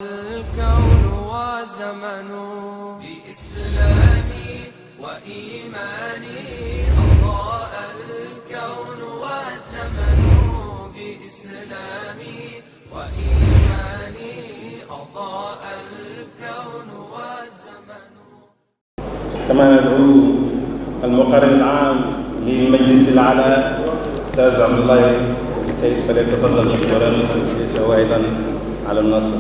الكون والزمن بإسلامي وإيماني أضاء الكون والزمن بإسلامي وإيماني أضاء الكون والزمن. كما ندعو المقرر العام لمجلس الأعلى أستاذ عبد الله السيد فليتفضل مشكورا وهو أيضا على النصر.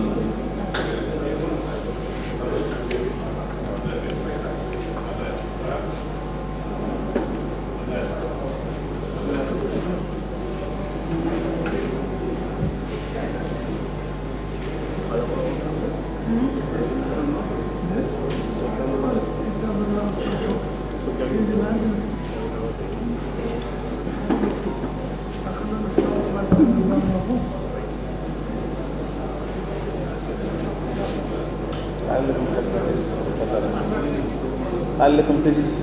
لعلكم تجلسوا.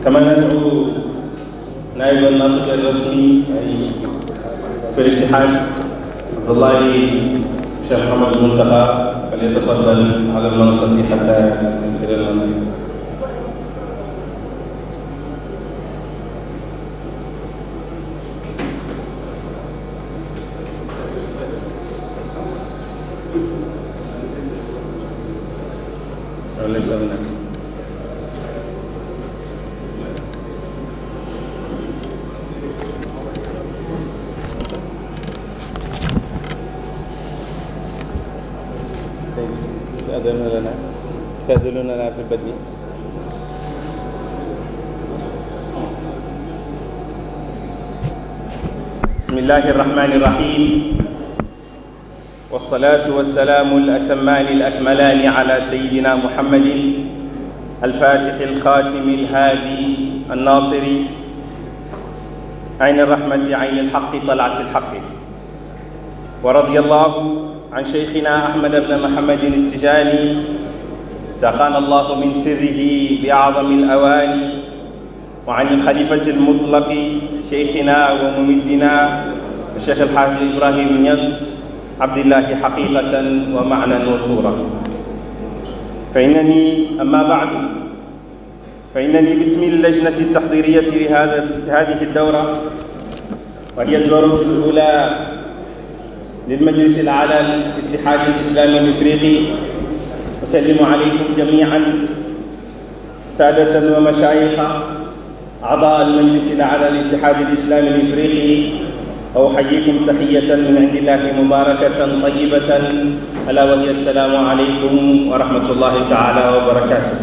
كما ندعو نائب الناطق الرسمي في الاتحاد عبد الله الشيخ محمد المنتهى فليتفضل على المنصة حتى يصير الناطق. وليس هناك. تأذن لنا في البدء. بسم الله الرحمن الرحيم، والصلاة والسلام الأتمان الأكملان على سيدنا محمد الفاتح الخاتم الهادي الناصري عين الرحمة عين الحق طلعة الحق. ورضي الله عن شيخنا أحمد بن محمد التجاني ساقانا الله من سره بأعظم الأواني، وعن الخليفة المطلق شيخنا وممدنا الشيخ الحاج إبراهيم يس عبد الله حقيقة ومعنى وصورة. فإنني باسم اللجنة التحضيرية لهذه الدورة، وهي الدورة الأولى للمجلس الأعلى للاتحاد الإسلامي الإفريقي، أسلم عليكم جميعا سادة ومشايخ أعضاء المجلس الأعلى للاتحاد الإسلامي الإفريقي، وأحييكم تحية من عند الله مباركة طيبة، ألا وهي السلام عليكم ورحمة الله تعالى وبركاته.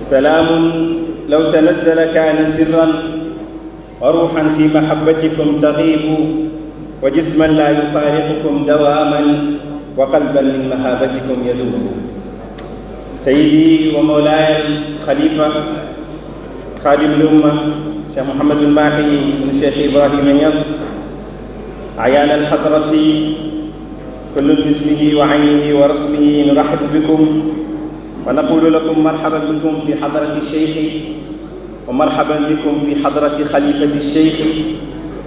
سلام لو تنزل كان سرا، وروحا في محبتكم تغيب، وجسما لا يفارقكم دواما، وقلبا من مهابتكم يذوب. سيدي ومولاي الخليفة خادم الأمة شيخ محمد الماحي بن الشيخ إبراهيم يس، أعيان الحضرة كل باسمه وعينه ورسمه نرحب بكم ونقول لكم مرحبا بكم في حضرة الشيخ، ومرحبا بكم في حضرة خليفة الشيخ.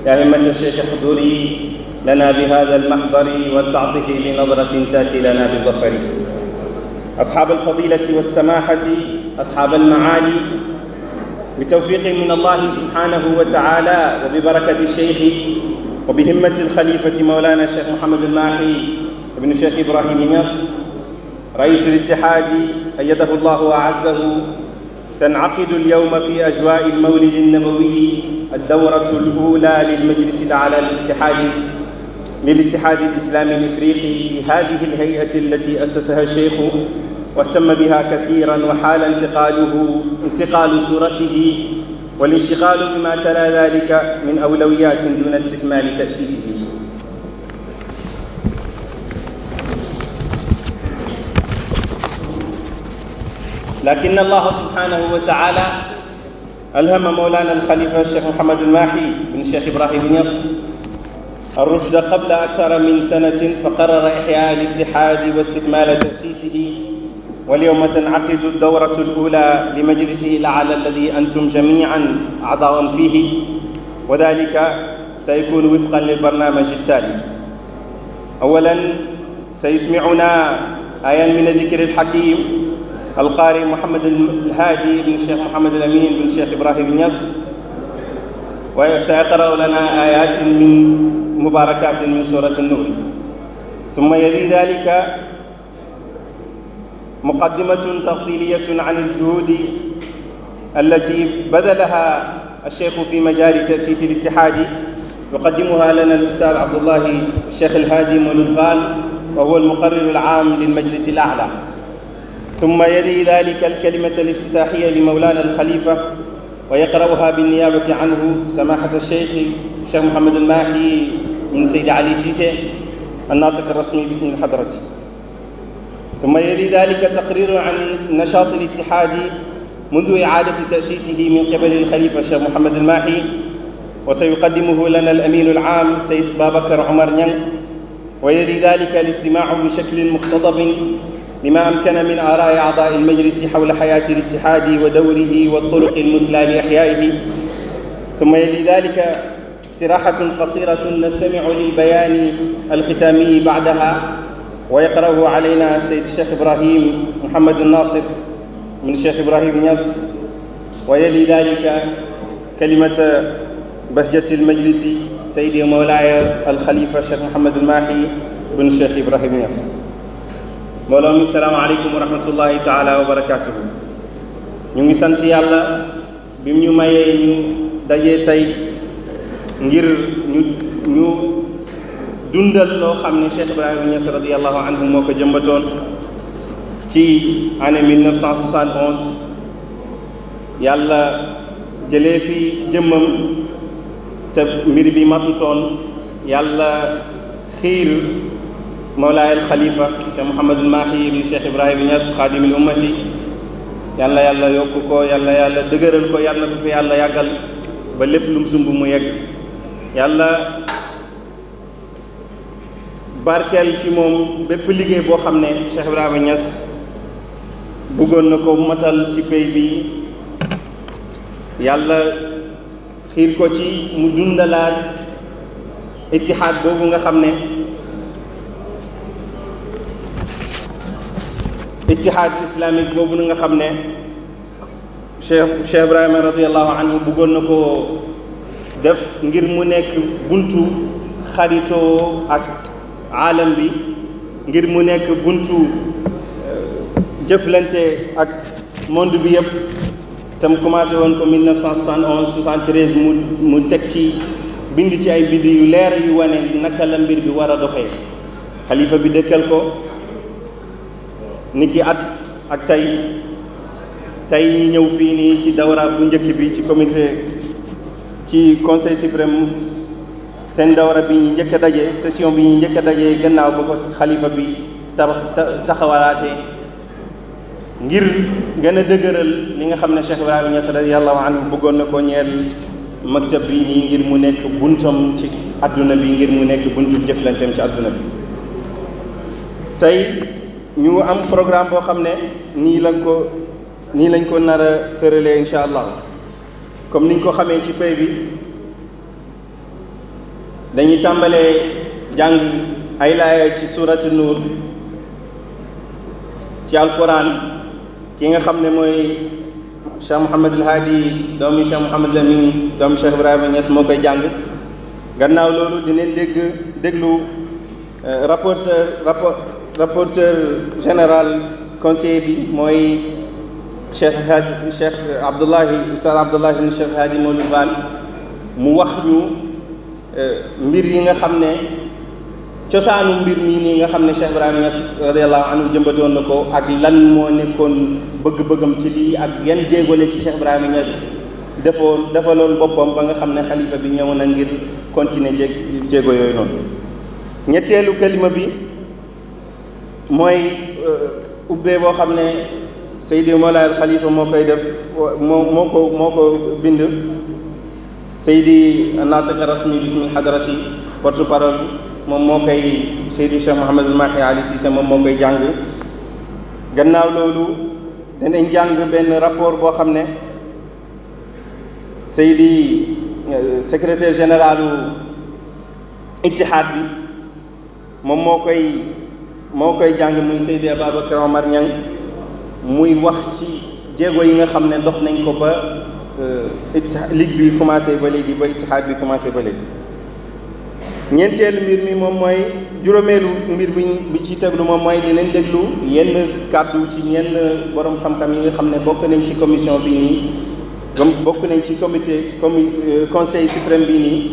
يا همة الشيخ احضري لنا بهذا المحضر والتعطف بنظرة تأتي لنا بالظفر. أصحاب الفضيلة والسماحة، أصحاب المعالي، بتوفيق من الله سبحانه وتعالى وببركة الشيخ وبهمة الخليفة مولانا الشيخ محمد الماحي بن الشيخ إبراهيم يس رئيس الاتحاد أيده الله وأعزه، تنعقد اليوم في أجواء المولد النبوي الدورة الأولى للمجلس الأعلى للاتحاد الإسلامي الإفريقي بهذه الهيئة التي أسسها الشيخ واهتم بها كثيرا، وحال انتقال صورته والانشغال بما تلا ذلك من أولويات دون استكمال تأسيسه. لكن الله سبحانه وتعالى ألهم مولانا الخليفة الشيخ محمد الماحي بن الشيخ إبراهيم يس الرشد قبل أكثر من سنة، فقرر إحياء الاتحاد واستكمال تأسيسه، واليوم تنعقد الدورة الأولى لمجلسه الأعلى الذي أنتم جميعا أعضاء فيه، وذلك سيكون وفقا للبرنامج التالي. أولا سيسمعنا آية من الذكر الحكيم القارئ محمد الهادي بن الشيخ محمد الأمين بن الشيخ إبراهيم نياس، وسيقرأ لنا آيات من مباركات من سورة النور. ثم يلي ذلك مقدمة تفصيلية عن الجهود التي بذلها الشيخ في مجال تأسيس الاتحاد، يقدمها لنا الأستاذ عبد الله الشيخ الهادي مولودفال، وهو المقرر العام للمجلس الأعلى. ثم يلي ذلك الكلمة الافتتاحية لمولانا الخليفة، ويقرأها بالنيابة عنه سماحة الشيخ محمد الماحي من سيد علي سيسي الناطق الرسمي باسم الحضرة. ثم يلي ذلك تقرير عن نشاط الاتحاد منذ إعادة تأسيسه من قبل الخليفة الشيخ محمد الماحي، وسيقدمه لنا الأمين العام سيد بابكر عمر نيان. ويلي ذلك الاستماع بشكل مقتضب لما أمكن من آراء أعضاء المجلس حول حياة الاتحاد ودوره والطرق المثلى لإحيائه. ثم يلي ذلك استراحة قصيرة نستمع للبيان الختامي بعدها، ويقرأه علينا السيد الشيخ إبراهيم محمد الناصر من الشيخ إبراهيم نياس. ويلي ذلك كلمة بهجة المجلس سيدي مولاي الخليفة الشيخ محمد الماحي بن الشيخ إبراهيم نياس. mbooloo mi salaamaaleykum wa rahmatullahi taala wa barakaatuhu. ñu ngi sant yàlla bi ñu mayee ñu dajee tey ngir ñu dundal loo xam ne Cheikh Ibrahima Niass radiyallahu anhu moo ko jëmbatoon ci année 1971. yàlla jëlee fi jëmmam te mbir bi matutoon, yàlla xiir Mawlaay al Khalifa Cheikh Mouhamadul Mahi ibn Cheikh Ibrahima Niass xaadimil ummati, yàlla yàlla yokk ko, yàlla yàlla dëgëral ko, yàlla ko fi yàlla yàggal ba lépp lu mu sumb mu yegg. yàlla barkeel ci moom bépp liggéey boo xam ne Cheikh Ibrahima Niass bëggoon na ko matal ci pays bi. yàlla xiir ko ci mu dundalaat ittihaad boobu nga xam ne ittihaad islamique boobu nga xam ne Cheikh Ibrahima radiyallahu anhu bëggoon na ko def ngir mu nekk buntu xaritoo ak aalam bi, ngir mu nekk buntu jëflante ak monde bi yëpp. tam commencé woon ko 1971 73 mu teg ci bind ci ay bind yu leer yu wane naka la mbir bi war a doxee. xalifa bi dëkkal ko niki at ak tey ñi ñëw fii nii ci dawra bu njëkk bi ci comité ci conseil suprême, seen dawra bi ñu njëkk a daje, session bi ñu njëkk a daje gannaaw ba ko xalifa bi taxawalaatee ngir gën a dëgëral li nga xam ne Cheikh Ibrahima Niass radiyallahu anhu bëggoon na ko ñeel maktab bii nii ngir mu nekk buntam ci adduna bi, ngir mu nekk buntu jëflanteem ci adduna bi. tey ñu am programme boo xam ne nii lañ ko nar a tëralee incha allah. comme niñ ko xamee ci pay bi, dañuy tàmbalee jàng ay laaya ci suuratu nuur ci alquran. ki nga xam ne mooy Cheikh Mouhamad El Hadi doomi Cheikh Mouhamad Lamine doomi Cheikh Ibrahima Niass moo koy jàng. gannaaw loolu dinañ déglu rapporteur général conseiller bi mooy Cheikh Abdullahi Oustaz Abdullahi ibn Cheikh Hadi Mawlud mu wax ñu mbir yi nga xam ne cosaanu mbir mii nii nga xam ne Cheikh Ibrahima Niass radiyallahu anhu jëmbatoon na ko, ak lan moo nekkoon bëgg-bëggam ci lii, ak yan jéegole ci Cheikh Ibrahima Niass defaloon boppam ba nga xam ne xalifa bi ñëw na ngir continuer jéego yooyu noonu. ñetteelu kalima bi mooy ubbee boo xam ne Seydi Mawlaay al Khalifa moo koy def moo ko bind Seydi naatiq rasmi bismil hadrati porte parole moom moo koy Seydi Cheikh Mouhamadul Mahi Ali Cissé moom moo koy jàng. gannaaw loolu danañ jàng benn rapport boo xam ne Seydi secrétaire général ittihaad bi moom moo koy jàng muy Seydi Ababacar Omar Niang muy wax ci jéego yi nga xam ne dox nañ ko ba ligue bi commencé ba léegi ba ittihaad bi commencé ba léegi. ñeenteelu mbir mi moom mooy juróomeelu mbir bi ci teglu moom mooy dinañ déglu yenn kàddu ci ñenn borom xam-xam yi nga xam ne bokk nañ ci commission bii nii bokk nañ ci conseil suprême bii nii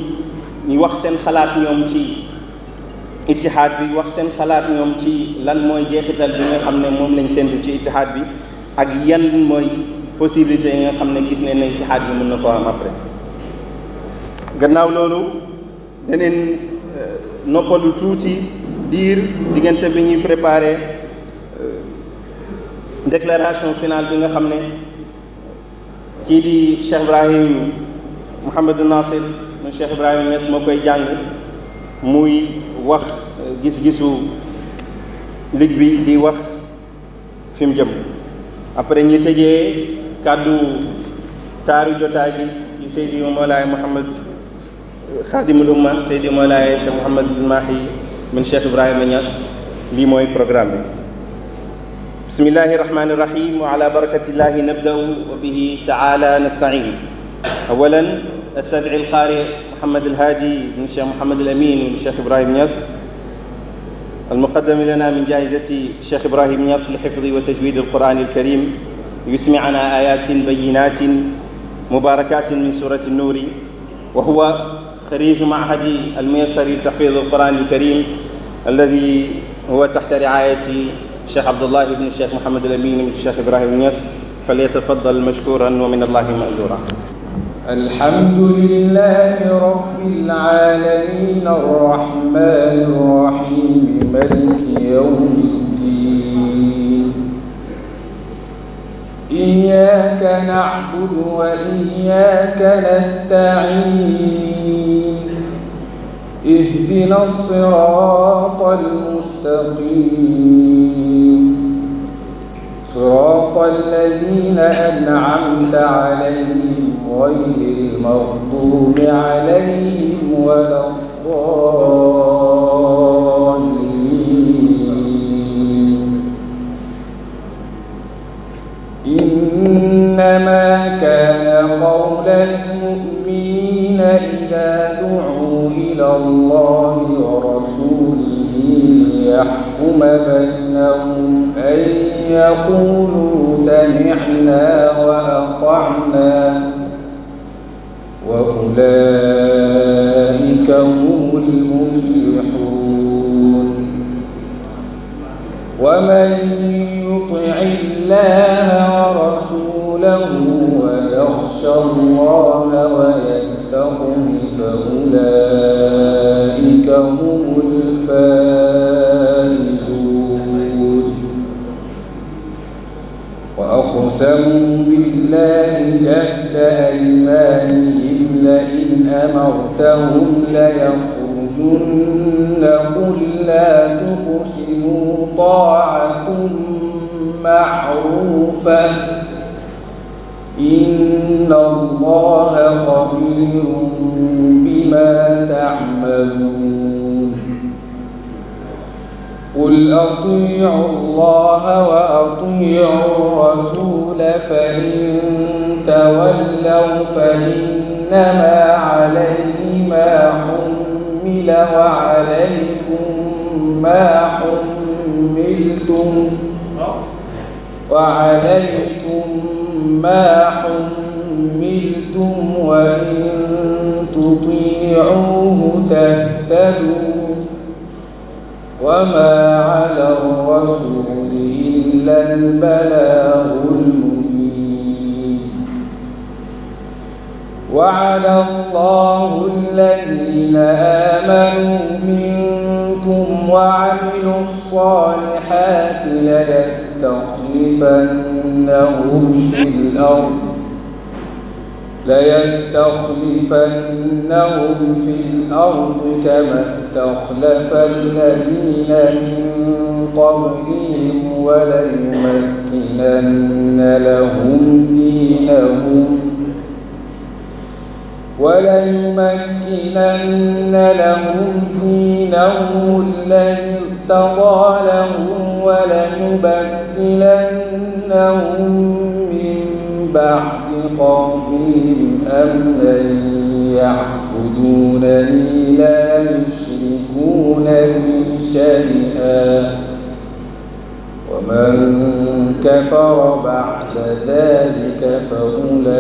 ñu wax seen xalaat ñoom ci ittihaad bi wax seen xalaat ñoom ci lan mooy jeexital bi nga xam ne moom lañ séntu ci ittihaad bi ak yan mooy possibilité yi nga xam ne gis nañ ne ittihaad bi mën na ko am après. gannaaw loolu daneen noppalu tuuti diir diggante bi ñuy préparé déclaration finale bi nga xam ne kii di Cheikh Ibrahim Mouhamadou Nasir mu Cheikh Ibrahim Niass moo koy jàng muy wax gis-gisu ligue bi di wax fi mu jëm. après ñi tëjee kàddu taaru jotaay gi di Seydi Mawlaay Mouhamad Khadimul Umma Seydi Mawlaay Cheikh Mouhamadul Mahi min Cheikh Ibrahima Niass lii mooy programme bi. bismillahi rahmani rahim wa ala barakatillahi nabda'u wa bihi ta'ala nasta'in. awalan astad'i al-qari Muhammad al-Hadi min Cheikh Mouhamad al-Amin min Cheikh Ibrahim Niass المقدم لنا من جائزة الشيخ إبراهيم نياس لحفظ وتجويد القرآن الكريم يسمعنا آيات بينات مباركات من سورة النور، وهو خريج معهد الميسر لتحفيظ القرآن الكريم الذي هو تحت رعاية الشيخ عبد الله بن الشيخ محمد الأمين بن الشيخ إبراهيم نياس، فليتفضل مشكورا ومن الله مأجورا. الحمد لله رب العالمين الرحمن الرحيم مالك يوم الدين، إياك نعبد وإياك نستعين، اهدنا الصراط المستقيم، صراط الذين أنعمت عليهم غير المغضوب عليهم ولا الضالين. إنما كان قول المؤمنين إذا دعوا إلى الله ورسوله ليحكم بينهم أن يقولوا سمعنا وأطعنا وأولئك هم المفلحون. ومن يطع الله ورسوله ويخشى الله ويتقه فأولئك هم الفائزون. وأقسموا بالله جهد أيمانهم لئن أمرتهم ليخرجن قل لا تقسموا طاعة معروفة إن الله خبير بما تعملون. قل أطيعوا الله وأطيعوا الرسول فإن تولوا فإنما عليه ما حمل وعليكم ما حملتم وإن تطيعوه تهتدوا وما على الرسول إلا البلاغ المبين. وعد الله الذين آمنوا منكم وعملوا الصالحات ليستخلفنهم في الأرض ليستخلفنهم في الأرض كما استخلف الذين من قبلهم وليمكنن لهم دينهم الذي ارتضى لهم وليبدلنهم من بعد خوفهم أمنا يعبدونني لا يشركون بي شيئا ومن كفر بعد ذلك فأولئك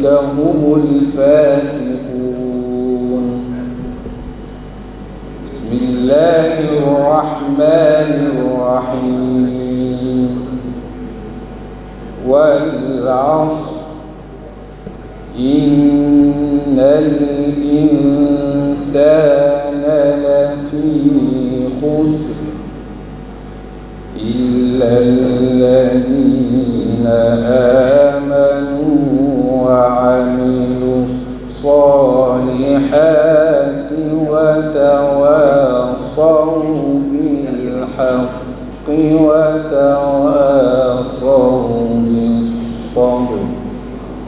هم الفاسقون. بسم الله الرحمن الرحيم. والعصر إن الإنسان لفي خسر إلا الذين آمنوا وعملوا الصالحات وتواصوا بالحق وتواصوا بالصبر.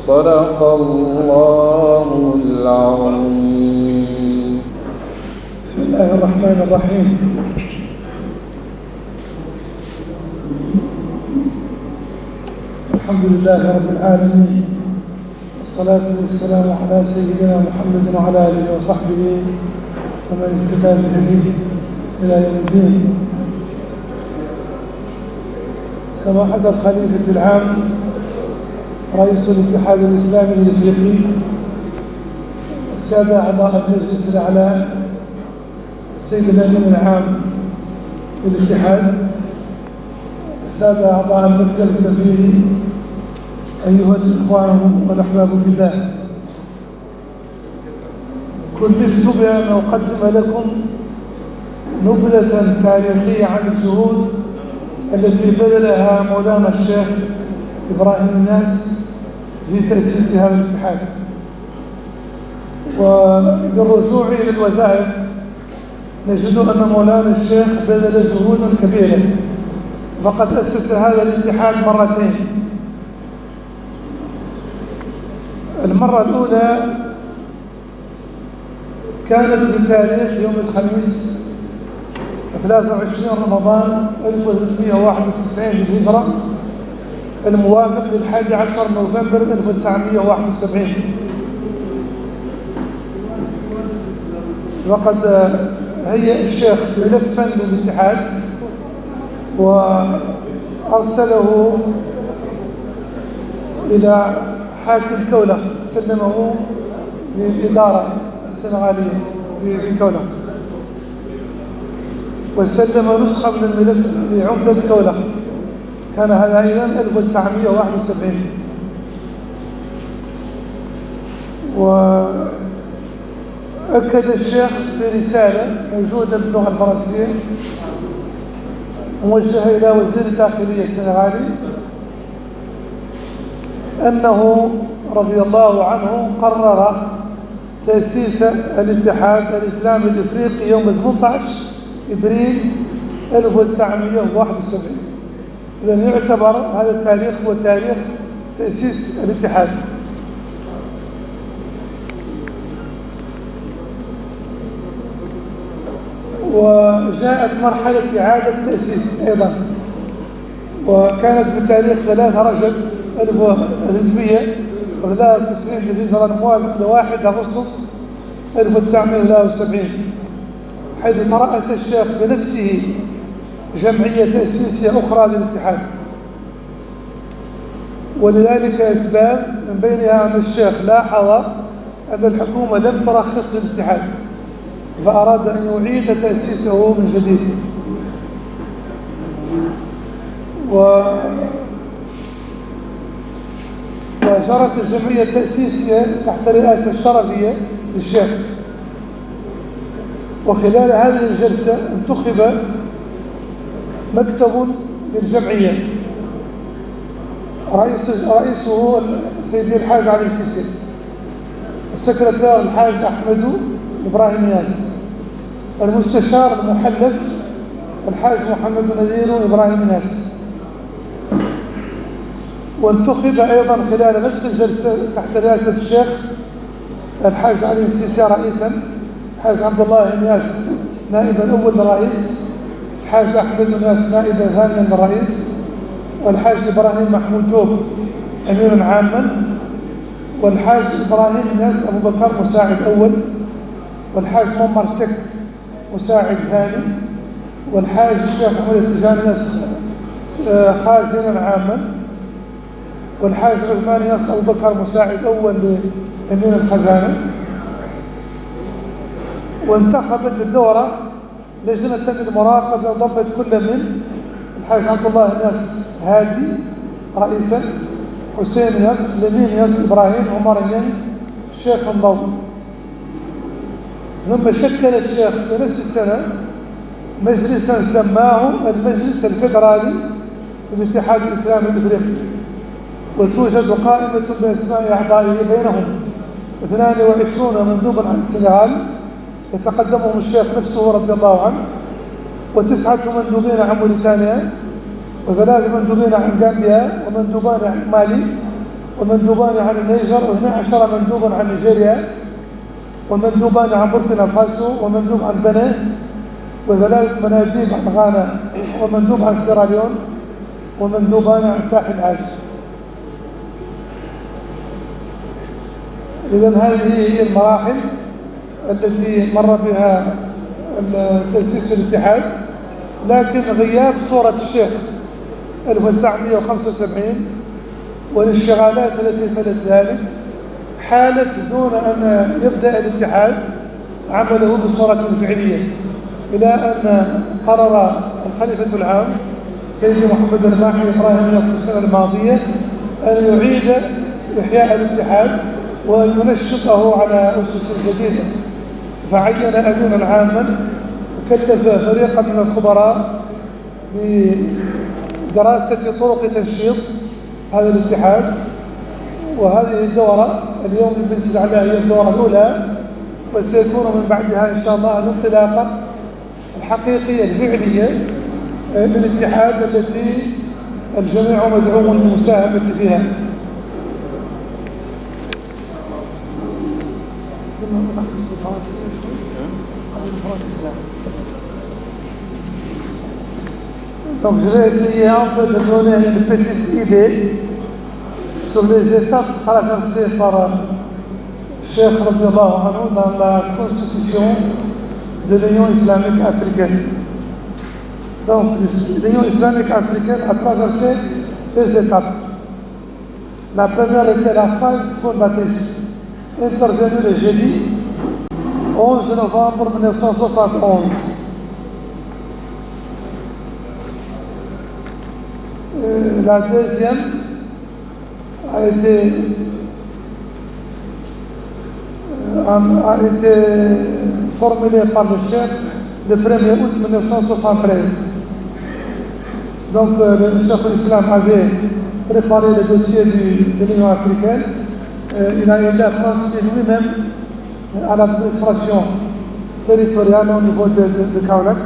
صدق الله العظيم. بسم الله الرحمن الرحيم. الحمد لله رب العالمين، والصلاة والسلام على سيدنا محمد وعلى آله وصحبه ومن اهتدى بهديه إلى يوم الدين. سماحة الخليفة العام رئيس الاتحاد الإسلامي الإفريقي، السادة أعضاء المجلس الأعلى، السيد الأمين العام للاتحاد، السادة أعضاء المكتب التنفيذي، أيها الإخوان والأحباب في الله، كلفت بأن أقدم لكم نبذة تاريخية عن الجهود التي بذلها مولانا الشيخ إبراهيم الناس في تأسيس هذا الاتحاد. وبالرجوع إلى الوثائق نجد أن مولانا الشيخ بذل جهودا كبيرة، فقد أسس هذا الاتحاد مرتين. المرة الأولى كانت بتاريخ يوم الخميس 23 رمضان 1391 للهجرة، الموافق لل11 نوفمبر 1971. وقد هيأ الشيخ ملفا للاتحاد وأرسله إلى حاكم كولخ، سلمه للإدارة السنغالية في كولخ، وسلم نسخة من الملف لعمدة كولخ. كان هذا أيضا 1971. وأكد الشيخ في رسالة موجودة باللغة الفرنسية موجهة إلى وزير الداخلية السنغالي أنه رضي الله عنه قرر تأسيس الاتحاد الإسلامي الإفريقي يوم 18 إبريل 1971. إذن يعتبر هذا التاريخ هو تاريخ تأسيس الاتحاد. وجاءت مرحلة إعادة التأسيس أيضا، وكانت بتاريخ 3 رجب 1393 للهجرة، الموافق ل1 أغسطس 1973، حيث ترأس الشيخ بنفسه جمعية تأسيسية أخرى للاتحاد. ولذلك أسباب، من بينها أن الشيخ لاحظ أن الحكومة لم ترخص للاتحاد، فأراد أن يعيد تأسيسه من جديد. وجرت الجمعية التأسيسية تحت رئاسة الشرفية للشيخ. وخلال هذه الجلسة انتخب مكتب للجمعية رئيسه سيدي الحاج علي السيسي، السكرتير الحاج أحمد إبراهيم ياس، المستشار المحلف الحاج محمد نذير إبراهيم ياس. وانتخب أيضا خلال نفس الجلسة تحت رئاسة الشيخ الحاج علي السيسي رئيسا، الحاج عبد الله الياس نائبا أول للرئيس، الحاج أحمد الياس نائبا ثانيا للرئيس، والحاج إبراهيم محمود جوب أميرا عاما، والحاج إبراهيم الياس أبو بكر مساعد أول، والحاج ممر سك مساعد ثاني، والحاج الشيخ محمود التجاني ياس خازنا عاما، والحاج عثمان ياس أبو بكر مساعد أول لأمين الخزانة. وانتخبت الدورة لجنة المراقبة ضمت كل من الحاج عبد الله ياس هادي رئيسا، حسين ياس، لمين ياس، إبراهيم، عمر ين، الشيخ الضوء. ثم شكل الشيخ في نفس السنة مجلسا سماه المجلس الفيدرالي للاتحاد الإسلامي الإفريقي، وتوجد قائمة بأسماء أعضائه بينهم 22 مندوبا عن السنغال يتقدمهم الشيخ نفسه رضي الله عنه، و9 مندوبين عن موريتانيا، و3 مندوبين عن غامبيا، ومندوبان عن مالي، ومندوبان عن النيجر، و12 مندوبا عن نيجيريا، ومندوبان عن بوركينا فاسو، ومندوب عن بنين، و3 مناديب عن غانا، ومندوب عن سيراليون، ومندوبان عن ساحل عاج. إذن هذه هي المراحل التي مر بها تأسيس الاتحاد، لكن غياب صورة الشيخ 1975 والانشغالات التي تلت ذلك حالت دون أن يبدأ الاتحاد عمله بصورة فعلية، إلى أن قرر الخليفة العام سيدي محمد الماحي إبراهيم في السنة الماضية أن يعيد إحياء الاتحاد وأن ينشطه على أسس جديدة، فعين أمينا عاما وكلف فريقا من الخبراء بدراسة طرق تنشيط هذا الاتحاد. وهذه الدورة اليوم بالنسبة لها هي الدورة الأولى، وسيكون من بعدها إن شاء الله الانطلاقة الحقيقية الفعلية للاتحاد التي الجميع مدعو للمساهمة فيها. Donc je vais essayer un peu de donner une petite idée sur les étapes traversées par Cheikh Radiallahu anhu dans la constitution de l'Union islamique africaine. Donc l'Union islamique africaine a traversé 2 étapes. La première était la phase fondatrice, intervenue le jeudi 11 novembre 1971. La deuxième a été formulée par le chef le 1er août 1973. Donc le chef de l'Islam avait préparé le dossier de l'Union africaine. Il a transmis lui-même à l'administration territoriale au niveau de Kaolack,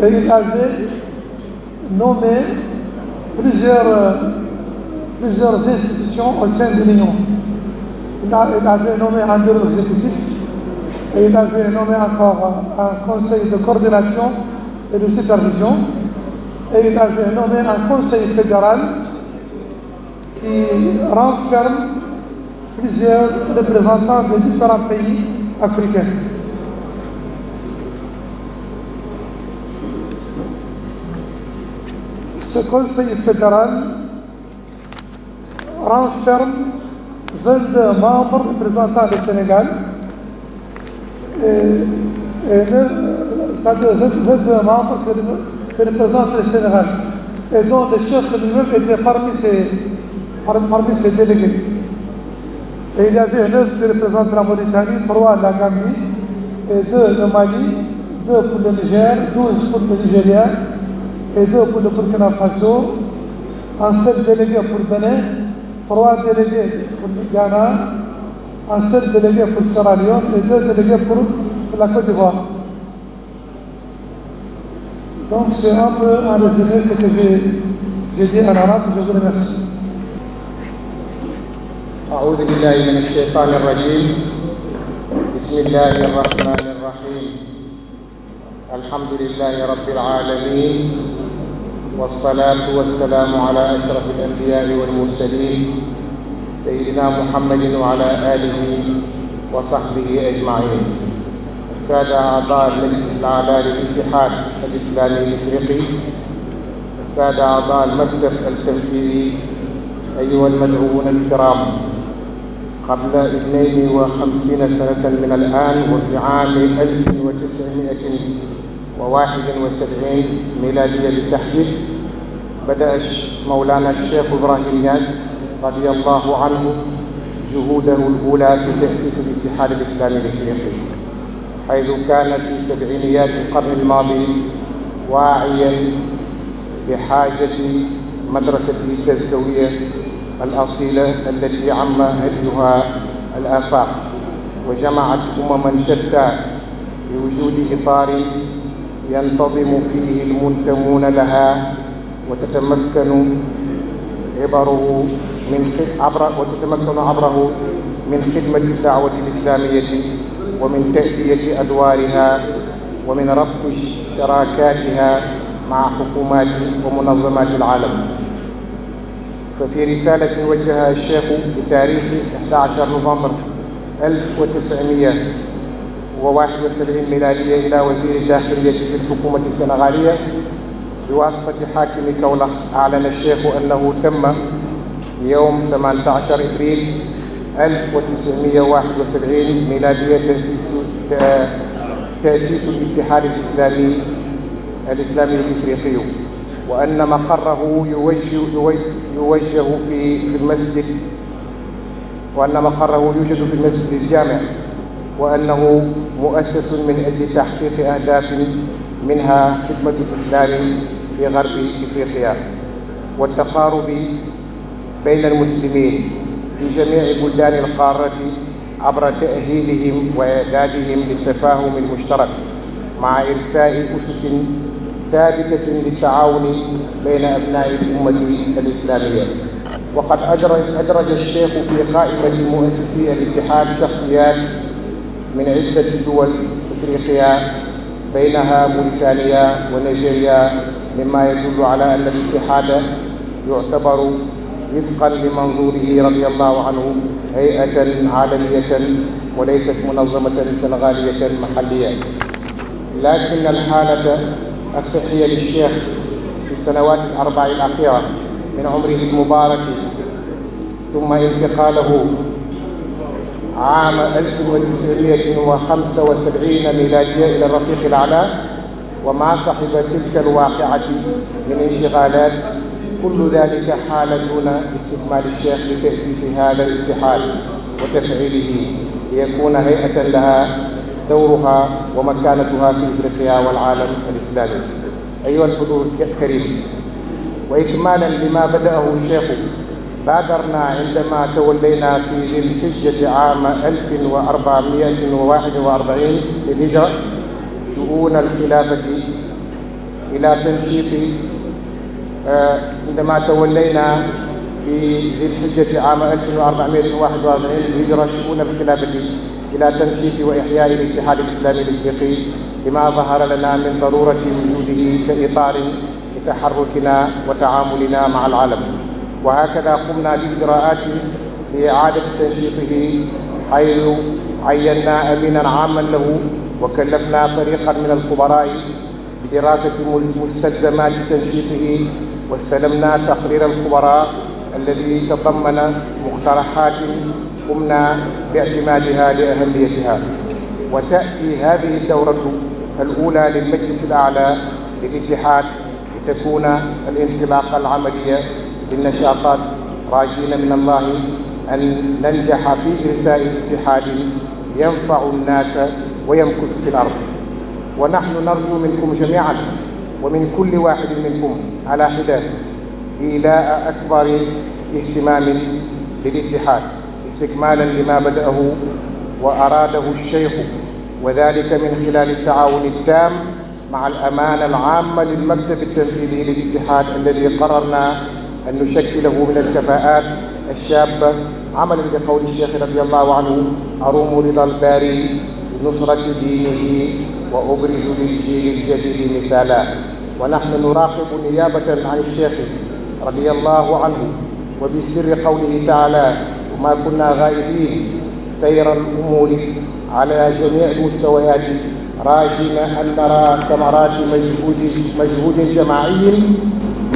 et il avait nommé plusieurs institutions au sein de l'Union. Il avait nommé un bureau exécutif, et il avait nommé encore un conseil de coordination et de supervision, et il avait nommé un conseil fédéral qui renferme plusieurs représentants de différents pays africains. Ce conseil fédéral renferme 22 membres représentant le Sénégal, c'est-à-dire 22 membres qui représentent le Sénégal, et dont le chef lui-même était parmi ces délégués. Et il y avait 9 qui représentent la Mauritanie, 3 la Gambie, et 2 le Mali, 2 pour le Niger, 12 pour le Nigeria, et 2 pour le Burkina Faso, un seul délégué pour Bénin, 3 délégués pour le Ghana, un seul délégué pour Sierra Leone et 2 délégués pour la Côte d'Ivoire. Donc c'est un peu en résumé ce que j'ai dit en arabe. Je vous remercie. أعوذ بالله من الشيطان الرجيم. بسم الله الرحمن الرحيم. الحمد لله رب العالمين، والصلاة والسلام على أشرف الأنبياء والمرسلين سيدنا محمد وعلى آله وصحبه أجمعين. السادة أعضاء المجلس الأعلى للاتحاد الإسلامي الإفريقي، السادة أعضاء المكتب التنفيذي، أيها المدعوون الكرام، قبل 52 سنة من الآن وفي عام 1971 ميلادية بالتحديد، بدأ مولانا الشيخ إبراهيم نياس رضي الله عنه جهوده الأولى في تأسيس الاتحاد الإسلامي الإفريقي، حيث كان في سبعينيات القرن الماضي واعيا بحاجة مدرسته التزكوية الأصيلة التي عم هديها الآفاق وجمعت أمما شتى بوجود إطار ينتظم فيه المنتمون لها وتتمكن عبره من خدمة الدعوة الإسلامية ومن تأدية أدوارها ومن ربط شراكاتها مع حكومات ومنظمات العالم. ففي رسالة وجهها الشيخ بتاريخ 11 نوفمبر 1971 ميلادية إلى وزير الداخلية في الحكومة السنغالية بواسطة حاكم كولخ، أعلن الشيخ أنه تم يوم 18 إبريل 1971 ميلادية تأسيس الاتحاد الإسلامي الإفريقي، وأن مقره يوجه في المسجد، الجامع، وأنه مؤسس من أجل تحقيق أهداف منها خدمة الإسلام في غرب إفريقيا والتقارب بين المسلمين في جميع بلدان القارة عبر تأهيلهم وإعدادهم للتفاهم المشترك مع إرساء أسس ثابتة للتعاون بين أبناء الأمة الإسلامية. وقد أدرج الشيخ في قائمة مؤسسي الاتحاد شخصيات من عدة دول إفريقيا بينها موريتانيا ونيجيريا، مما يدل على أن الاتحاد يعتبر وفقا لمنظوره رضي الله عنه هيئة عالمية وليست منظمة سنغالية محلية. لكن الحالة الصحية للشيخ في السنوات ال4 الأخيرة من عمره المبارك ثم انتقاله عام 1975 ميلادية إلى الرفيق الأعلى وما صحب تلك الواقعة من انشغالات، كل ذلك حال دون استكمال الشيخ لتأسيس هذا الاتحاد وتفعيله ليكون هيئة لها دورها ومكانتها في إفريقيا والعالم الإسلامي. أيها الحضور الكريم، وإكمالا لما بدأه الشيخ، بادرنا عندما تولينا في ذي الحجة عام 1441 للهجرة شؤون الخلافة إلى تنشيط عندما تولينا في ذي الحجة عام 1441 للهجرة شؤون الخلافة إلى تنشيط وإحياء الاتحاد الإسلامي الإفريقي لما ظهر لنا من ضرورة وجوده كإطار لتحركنا وتعاملنا مع العالم. وهكذا قمنا بإجراءات لإعادة تنشيطه، حيث عينا أمينا عاما له وكلفنا فريقا من الخبراء بدراسة مستلزمات تنشيطه، واستلمنا تقرير الخبراء الذي تضمن مقترحات قمنا باعتمادها لأهميتها. وتأتي هذه الدورة الأولى للمجلس الأعلى للاتحاد لتكون الانطلاقة العملية للنشاطات، راجين من الله أن ننجح في إرساء اتحاد ينفع الناس ويمكث في الأرض. ونحن نرجو منكم جميعا ومن كل واحد منكم على حدة إيلاء أكبر اهتمام للاتحاد استكمالا لما بدأه وأراده الشيخ، وذلك من خلال التعاون التام مع الأمانة العامة للمكتب التنفيذي للاتحاد الذي قررنا أن نشكله من الكفاءات الشابة عملا بقول الشيخ رضي الله عنه: أروم رضا الباري لنصرة دينه وأبرز للجيل الجديد مثالا. ونحن نراقب نيابة عن الشيخ رضي الله عنه وبسر قوله تعالى: وما كنا غائبين سير الأمور على جميع المستويات راجين أن نرى ثمرات مجهود جماعي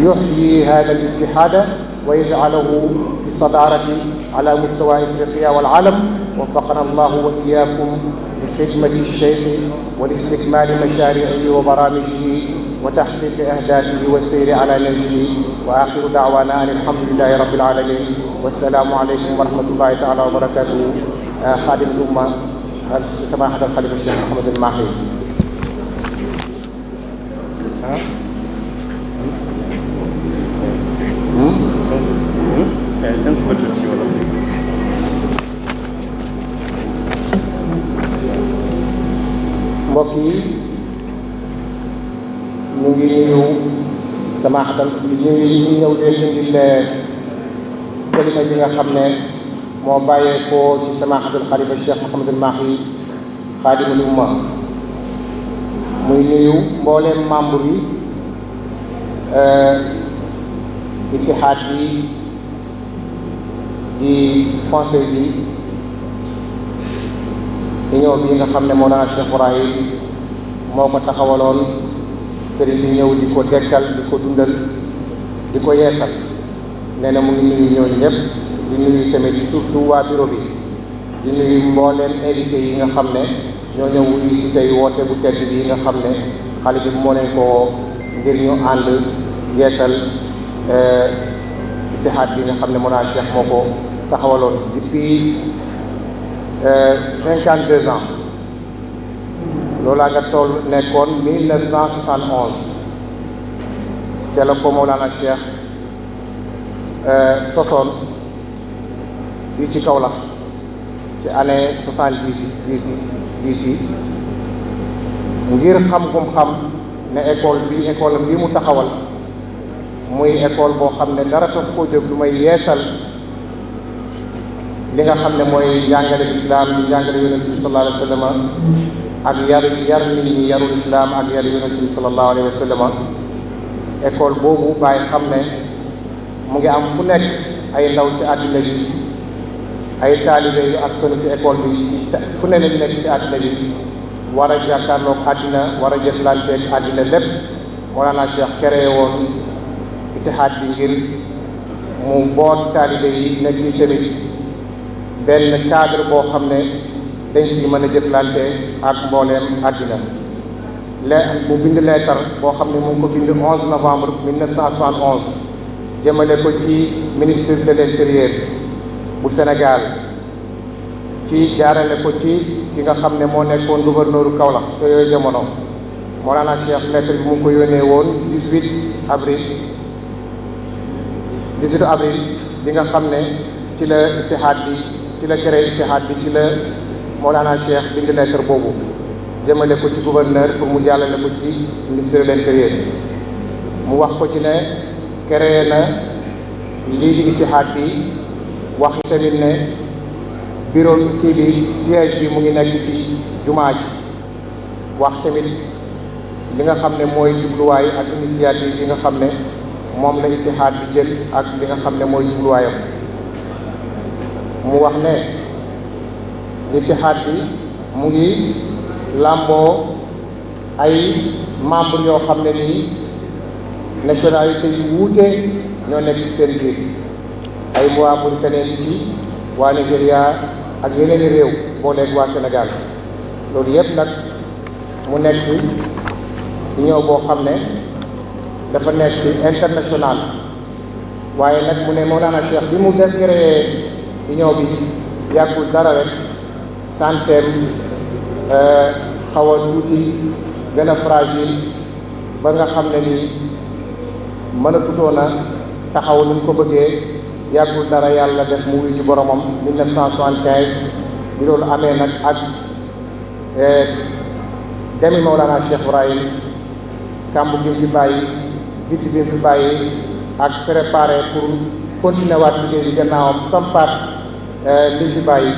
يحيي هذا الاتحاد ويجعله في الصدارة على مستوى إفريقيا والعالم. وفقنا الله وإياكم لخدمة الشيخ ولاستكمال مشاريعه وبرامجه وتحقيق أهدافه والسير على نهجه. وآخر دعوانا أن الحمد لله رب العالمين، والسلام عليكم ورحمة الله تعالى وبركاته. خادم الأمة سماحة الخليفة الشيخ محمد الماحي. mbokk yi ñu ngi nuyu samaaxatal ñu ñëw leen indil kalima yi nga xam ne moo bàyyeekoo ci samaaxatal xalifa Cheikh Mouhamadul Mahi xaadimul umma. muy nuyu mbooleem membre yi ittihaad bi di conseil bi union bi nga xam ne moo naan Cheikh Ibrahim moo ko taxawaloon, sëriñ bi ñëw di ko dekkal, di ko dundal, di ko yeesal. nee na mu ngi nuyu ñooñu ñëpp, di nuyu tamit surtout waa bureau bi, di nuyu mbooleem invité yi nga xam ne ñoo ñëw wuyu si tey woote bu tedd bi nga xam ne xale bi moo leen ko ngir ñu ànd yeesal ittihaad bi nga xam ne moo naan Cheikh moo ko taxawaloon depuis 52 ans. loolaa nga toll nekkoon 1971 ca la ko Mawlana Cheikh sosoon fii ci Kaolack ci année 70 yi ngir xam gum xam ne école bi mu taxawal muy école boo xam ne dara tax koo jóg lu may yeesal li nga xam ne mooy njàngale islam di njàngale yonent bi sallallahu alayhi wa sallam ak yar nit ñi yarul islam ak yar yonent bi sallallahu alayhi wa sallam. école boobu bàyyi xam ne mu ngi am fu nekk ay ndaw ci àddina bi, ay taalibe yu askanu ci école bi fu ne lañ nekk ci àddina bi, war a jàkkaarloog àddina, war a jëflanteeg àddina lépp. Mawlana Cheikh créé woon ittihaad bi ngir mu boot taalibe yi nekk ci tamit benn cadre boo xam ne dañ ci mën a jëflante ak mbooleem àddina. mu bind leetar boo xam ne mu ngi ko bind 11 novembre 1971 jëmale ko ci ministre de l'intérieur bu Sénégal, ci jaarale ko ci ki nga xam ne moo nekkoon gouverneur Kaolack te yooyu jamono. Mawlana Cheikh lettre bi mu ngi ko yónnee woon 18 avril bi nga xam ne ci la ittihaad bi ci la créé ittihaad bi ci la Mawlana Cheikh bind lettre boobu jëmale ko ci gouverneur pour mu jàllale ko ci ministre de l'intérieur. mu wax ko ci ne créé na lii di ittihaad bi, wax tamit ne bureau kii bi siège bi mu ngi nekk ci jumaa ji, wax tamit li nga xam ne mooy jubluwaay ak initiative yi nga xam ne moom la ittihaad bi jël ak li nga xam ne mooy jubluwaayam. mu wax ne ittihaad bi mu ngi làmboo ay membre yoo xam ne nii nationalité yu wuute ñoo nekk ci seen biir. ay waa Mauritanie ngi ci, waa Nigéria ak yeneen i réew boo nekk waa Sénégal. loolu yëpp nag mu nekk union boo xam ne dafa nekk international. waaye nag mu ne Mawlana Cheikh bi mu def créé union bi yàggul dara rek santeem xaw a tuuti gën a fragile ba nga xam ne nii mënatutoon a taxaw ni mu ko bëggee yàggul dara yàlla def mu wuyu ci boromam 1975 bi loolu amee nag ak demi Mawlana Cheikh Ibrahim kàmb gi mu fi bàyyi bitti bi mu fi bàyyi ak préparé pour continuer waat liggéey bi gannaawam sampaat li mu fi bàyyi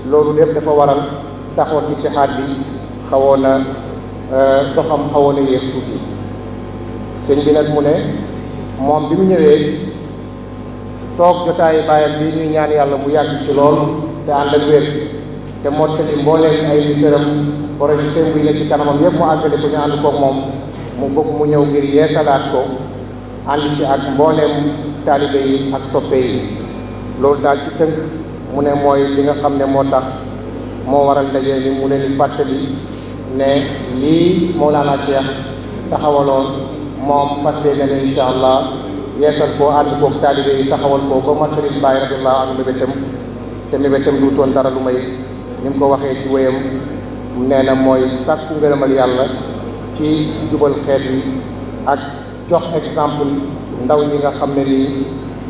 loolu lépp dafa waral taxoon ittihaad bi xawoon a doxam xawoon a yéex tuuti sëñ bi nag mu ne moom bi mu ñëwee toog jotaayu bàyyam bi ñuy ñaan yàlla mu yàgg ci lool te ànd ak wér te mottali mbooleem ay liseram projet seen buy ne ci kanamam yëpp mu àggale ko ñu ànd koog moom mu bëgg mu ñëw ngir yeesalaat ko ànd ci ak mbooleem taalibe yi ak soppe yi loolu daal ci tënk mu ne mooy li nga xam ne moo tax moo waral ndaje ni mu leen di fàttali ne lii Mawlana Cheikh taxawaloon moom passé na ne incha allah yeesal koo ànd koog taalibe yi taxawal ko ba mattalil Baay radiyallahu anhu mébétam te mébétam du toon dara lu may ni mu ko waxee ci wéyam nee na mooy sàkku ngërëmal yàlla ci jubal xeet wi ak jox exemple ndaw ñi nga xam ne nii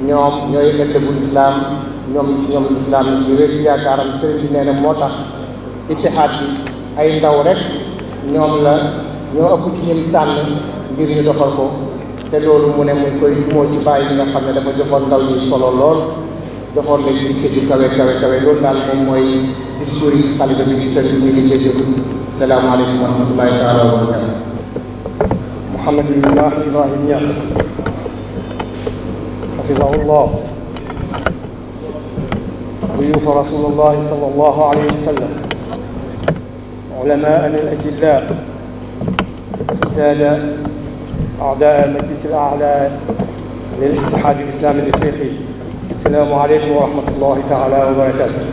ñoom ñooy ëllëgul islam ñoom islam yi wér yaakaaram sëriñ bi nee na moo tax ittihaad bi ay ndaw rek ñoom la ñoo ëpp ci ñim tànn ngir ñu doxal ko te loolu mu ne muy koy moo ci bàyyi li nga xam ne dafa joxoon ndaw ñi solo lool joxoon lañ yitte ju kawe loolu daal moom mooy discours yi xalifa bi di tënk ñu ngi jéggalu asalaamaaleykum wa rahmatullahi taala wa barakatu Mouhamadullah Ibrahim Niass xafidahullah ضيوف رسول الله صلى الله عليه وسلم علماءنا الأجلاء السادة أعضاء المجلس الأعلى للاتحاد الإسلامي الإفريقي السلام عليكم ورحمة الله تعالى وبركاته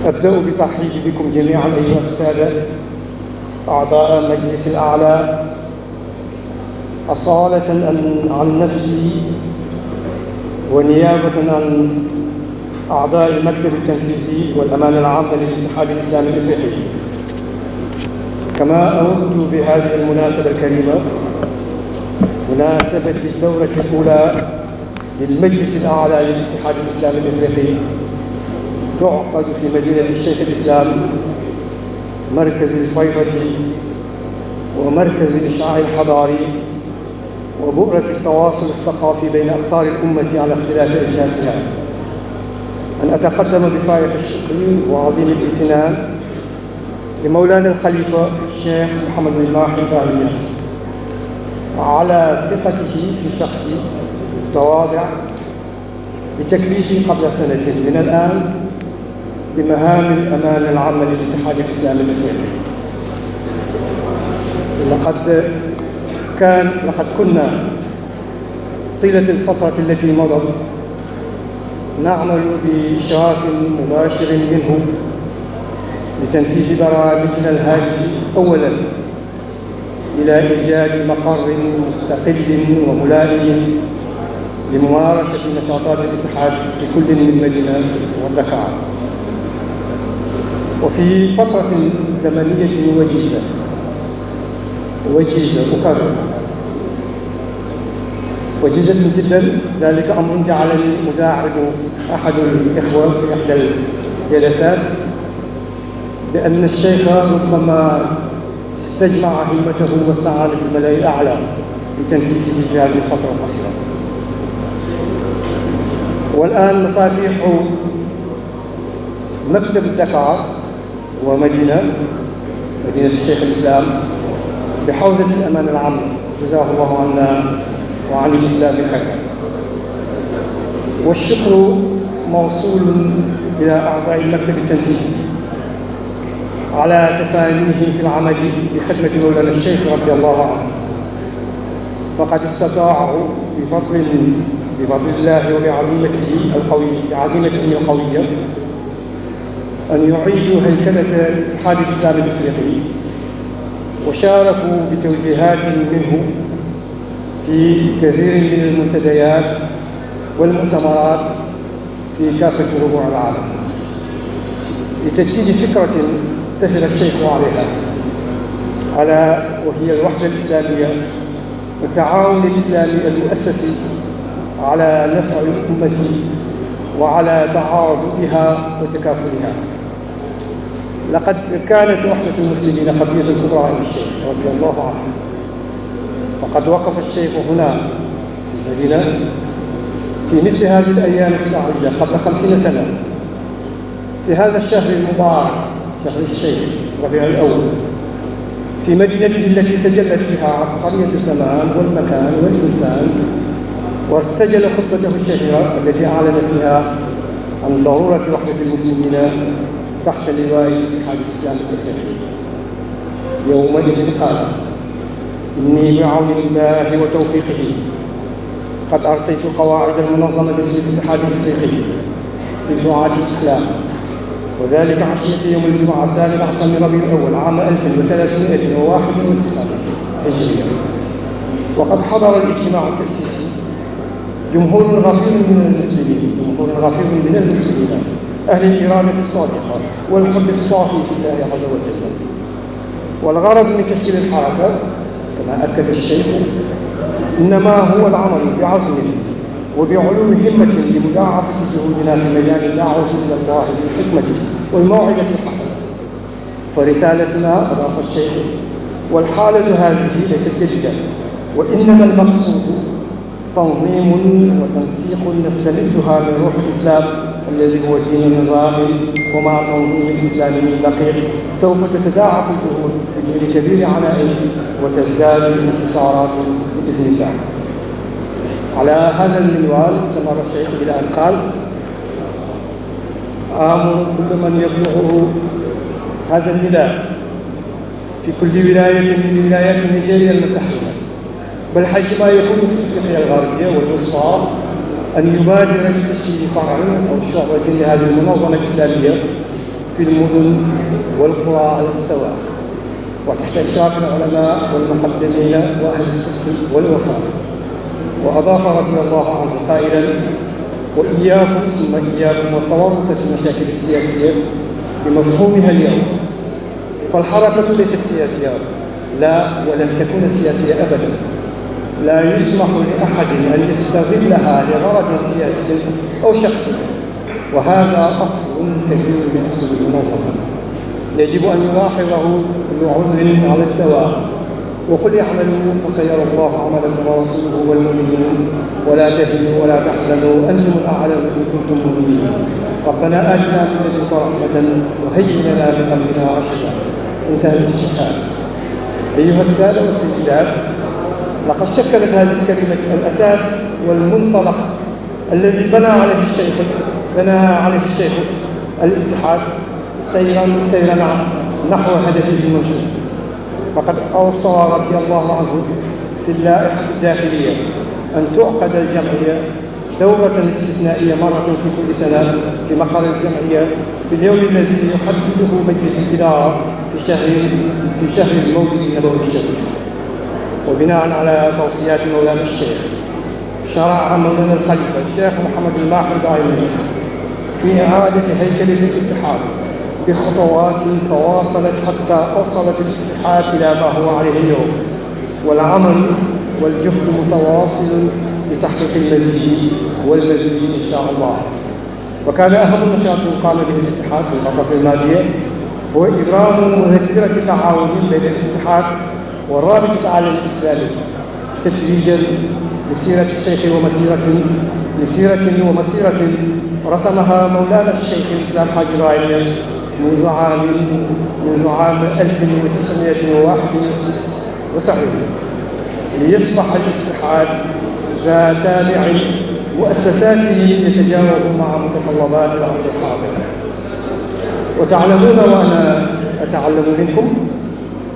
أبدأ بترحيب بكم جميعا أيها السادة أعضاء المجلس الأعلى أصالة عن نفسي ونيابة عن أعضاء المكتب التنفيذي والأمانة العامة للاتحاد الإسلامي الإفريقي. كما أود بهذه المناسبة الكريمة مناسبة الدورة الأولى للمجلس الأعلى للاتحاد الإسلامي الإفريقي تعقد في مدينة الشيخ الإسلام مركز الفيضة ومركز الإشعاع الحضاري وبؤرة التواصل الثقافي بين أقطار الأمة على اختلاف أجناسها. أن أتقدم بفائق الشكر وعظيم الامتنان لمولانا الخليفة الشيخ محمد بن ماحي إبراهيم نياس على ثقته في شخصي التواضع بتكليفي قبل سنة من الآن بمهام الأمانة العامة للاتحاد الإسلامي الإفريقي. لقد كنا طيلة الفترة التي مضت نعمل بإشراف مباشر منه لتنفيذ برامجنا الهادفة أولا إلى إيجاد مقر مستقل وملائم لممارسة نشاطات الاتحاد في كل من المدينة والدكار، وفي فترة زمنية وجيزة جدا. ذلك أمر جعلني أداعب أحد الإخوة في إحدى الجلسات بأن الشيخ ربما استجمع همته واستعان بالملأ الأعلى لتنفيذه في هذه الفترة القصيرة. والآن مفاتيح مكتب الدكار ومدينة الشيخ الإسلام بحوزة الأمانة العامة، جزاه الله عنا وعن الإسلام خيرا. والشكر موصول إلى أعضاء المكتب التنفيذي على تفانيه في العمل بخدمة مولانا الشيخ رضي الله عنه، فقد استطاعوا بفضل الله وبعظيمته القوية أن يعيدوا هيكلة الاتحاد الإسلامي الإفريقي، وشاركوا بتوجيهات منه في كثير من المنتديات والمؤتمرات في كافة ربوع العالم لتجسيد فكرة سهل الشيخ عليها، ألا وهي الوحدة الإسلامية والتعاون الإسلامي المؤسس على نفع الأمة وعلى تعاضدها وتكافلها. لقد كانت وحدة المسلمين قضية كبرى عند الشيخ رضي الله عنه، وقد وقف الشيخ هنا في المدينة في مثل هذه الأيام السعيدة قبل 50 سنة في هذا الشهر المبارك، شهر الشيخ ربيع الأول، في مدينته التي تجلت فيها عبقرية الزمان والمكان والإنسان، وارتجل خطبته الشهيرة التي أعلن فيها عن ضرورة وحدة المسلمين تحت لواء الاتحاد الإسلامي الإفريقي. يومئذ قال: إني بعون الله وتوفيقه قد أرسيت قواعد المنظمة باسم الاتحاد الإفريقي لدعاة الإسلام، وذلك عشية يوم الجمعة 13 من ربيع الأول عام 1391 هجرية. وقد حضر الاجتماع التأسيسي جمهور غفير من المسلمين أهل الإرادة الصادقة والحب الصافي في الله عز وجل. والغرض من تشكيل الحركة كما أكد الشيخ إنما هو العمل بعزم وبعلو همة لمضاعفة جهودنا في مجال الدعوة إلى الله بالحكمة والموعظة الحسنة. فرسالتنا أضاف الشيخ والحالة هذه ليست جديدة، وإنما المقصود تنظيم وتنسيق نستمدها من روح الإسلام الذي هو دين النظام، ومع تنظيم إسلامي دقيق سوف تتضاعف الجهود بدون كبير عناء وتزداد الانتصارات بإذن الله. على هذا المنوال استمر الشيخ إلى أن قال: آمر كل من يبلغه هذا النداء في كل ولاية من ولايات نيجيريا المتحدة، بل حيثما يكون في أفريقيا الغربية والوسطى، أن يبادر بتشكيل فرع أو شعبة لهذه المنظمة الإسلامية في المدن والقرى على السواء، وتحت إشراف العلماء والمقدمين وأهل الصدق والوفاء. وأضاف رضي الله عنه قائلا: وإياكم ثم إياكم والتورط في المشاكل السياسية بمفهومها اليوم، فالحركة ليست سياسية، لا ولن تكون سياسية أبدا. لا يسمح لأحد أن يستغلها لغرض سياسي أو شخصي، وهذا أصل كبير من أصول المنظمة يجب أن يلاحظه بعذر على الدوام. وقل اعملوا فسيرى الله عملكم ورسوله والمؤمنون ولا تهنوا ولا تحزنوا أنتم الأعلون إن كنتم مؤمنين. ربنا آتنا من لدنك رحمة وهيئ لنا من أمرنا رشدا. انتهى الاستشهاد. أيها السادة والسيدات، لقد شكلت هذه الكلمة الأساس والمنطلق الذي بنى عليه الشيخ الاتحاد سيرا نحو هدفه المنشود. فقد أوصى رضي الله عنه في اللائحة الداخلية أن تعقد الجمعية دورة استثنائية مرة في كل سنة في مقر الجمعية في اليوم الذي يحدده مجلس الإدارة في شهر المولد النبوي الشريف. وبناء على توصيات مولانا الشيخ، شرع مولانا الخليفة الشيخ محمد الماحي دايما في إعادة هيكلة الاتحاد بخطوات تواصلت حتى أوصلت الاتحاد إلى ما هو عليه اليوم، والعمل والجهد متواصل لتحقيق المزيد والمزيد إن شاء الله. وكان أهم نشاط قام به الاتحاد في الفترة الماضية هو إبرام مذكرة تعاون بين الاتحاد والرابطة العالمية الإسلامية تتويجا لسيرة الشيخ ومسيرة رسمها مولانا الشيخ الإسلام حاج إبراهيم منذ عام 1971 ليصبح الاتحاد ذا تابع مؤسساته يتجاوب مع متطلبات العصر الحاضر. وتعلمون وأنا أتعلم منكم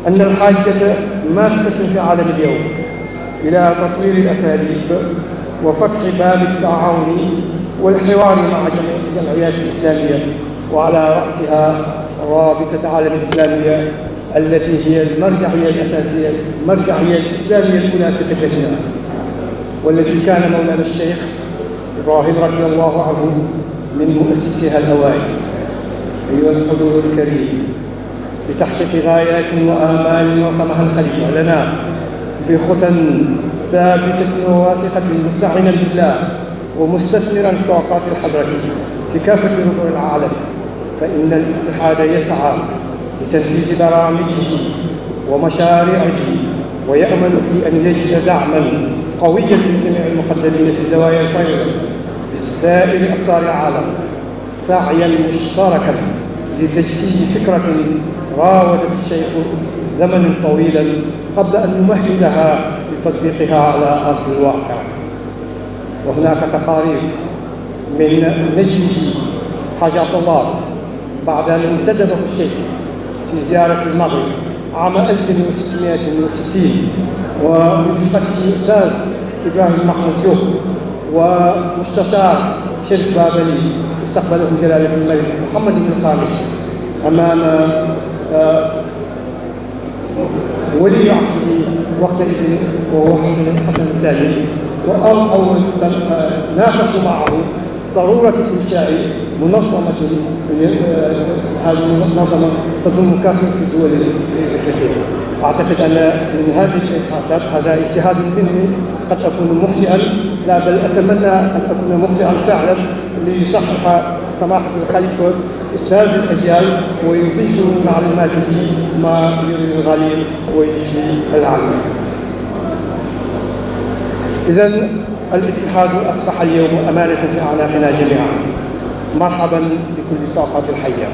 أن الحاجة ماسة في عالم اليوم إلى تطوير الأساليب وفتح باب التعاون والحوار مع الجمعيات الإسلامية، وعلى رأسها رابطة عالم الإسلامية التي هي المرجعية الأساسية، المرجعية الإسلامية الأولى في قبلتنا، والتي كان مولانا الشيخ إبراهيم رضي الله عنه من مؤسسها الأوائل. أيها الحضور الكريم، لتحقيق غايات وآمال رسمها الخليفة لنا ثابتة وواثقة مستعينا بالله ومستثمرا طاقات الحضرة في كافة ربوع العالم، فإن الاتحاد يسعى لتنفيذ برامجه ومشاريعه ويأمل في أن يجد دعما قويا من جميع المقدمين في زوايا الفيض بسائر أقطار العالم، سعيا مشتركا لتجسيد فكرة راودت الشيخ زمنا طويلا قبل أن يمهدها لتطبيقها على أرض الواقع. وهناك تقارير من نجمه حاجة الله بعد أن انتدبه الشيخ في زيارة المغرب عام 1660 وبرفقته الأستاذ إبراهيم محمود جوب ومستشار شريف بابلي استقبلهم جلالة الملك محمد بن الخامس أمام ولي عهده وقتئذ وهو حسن الثاني، ناقشوا معه ضرورة إنشاء منظمة. هذه المنظمة تضم كافة الدول الإفريقية. أعتقد أن من هذه الإبحاثات هذا اجتهاد مني قد أكون مخطئا، لا بل أتمنى أن أكون مخطئا فعلا ليصحح سماحة الخليفة أستاذ الأجيال ويضيف من معلوماته ما يريد الغالين ويشفي العالم. إذن الاتحاد أصبح اليوم أمانة في أعناقنا جميعا. مرحبا بكل الطاقات الحية،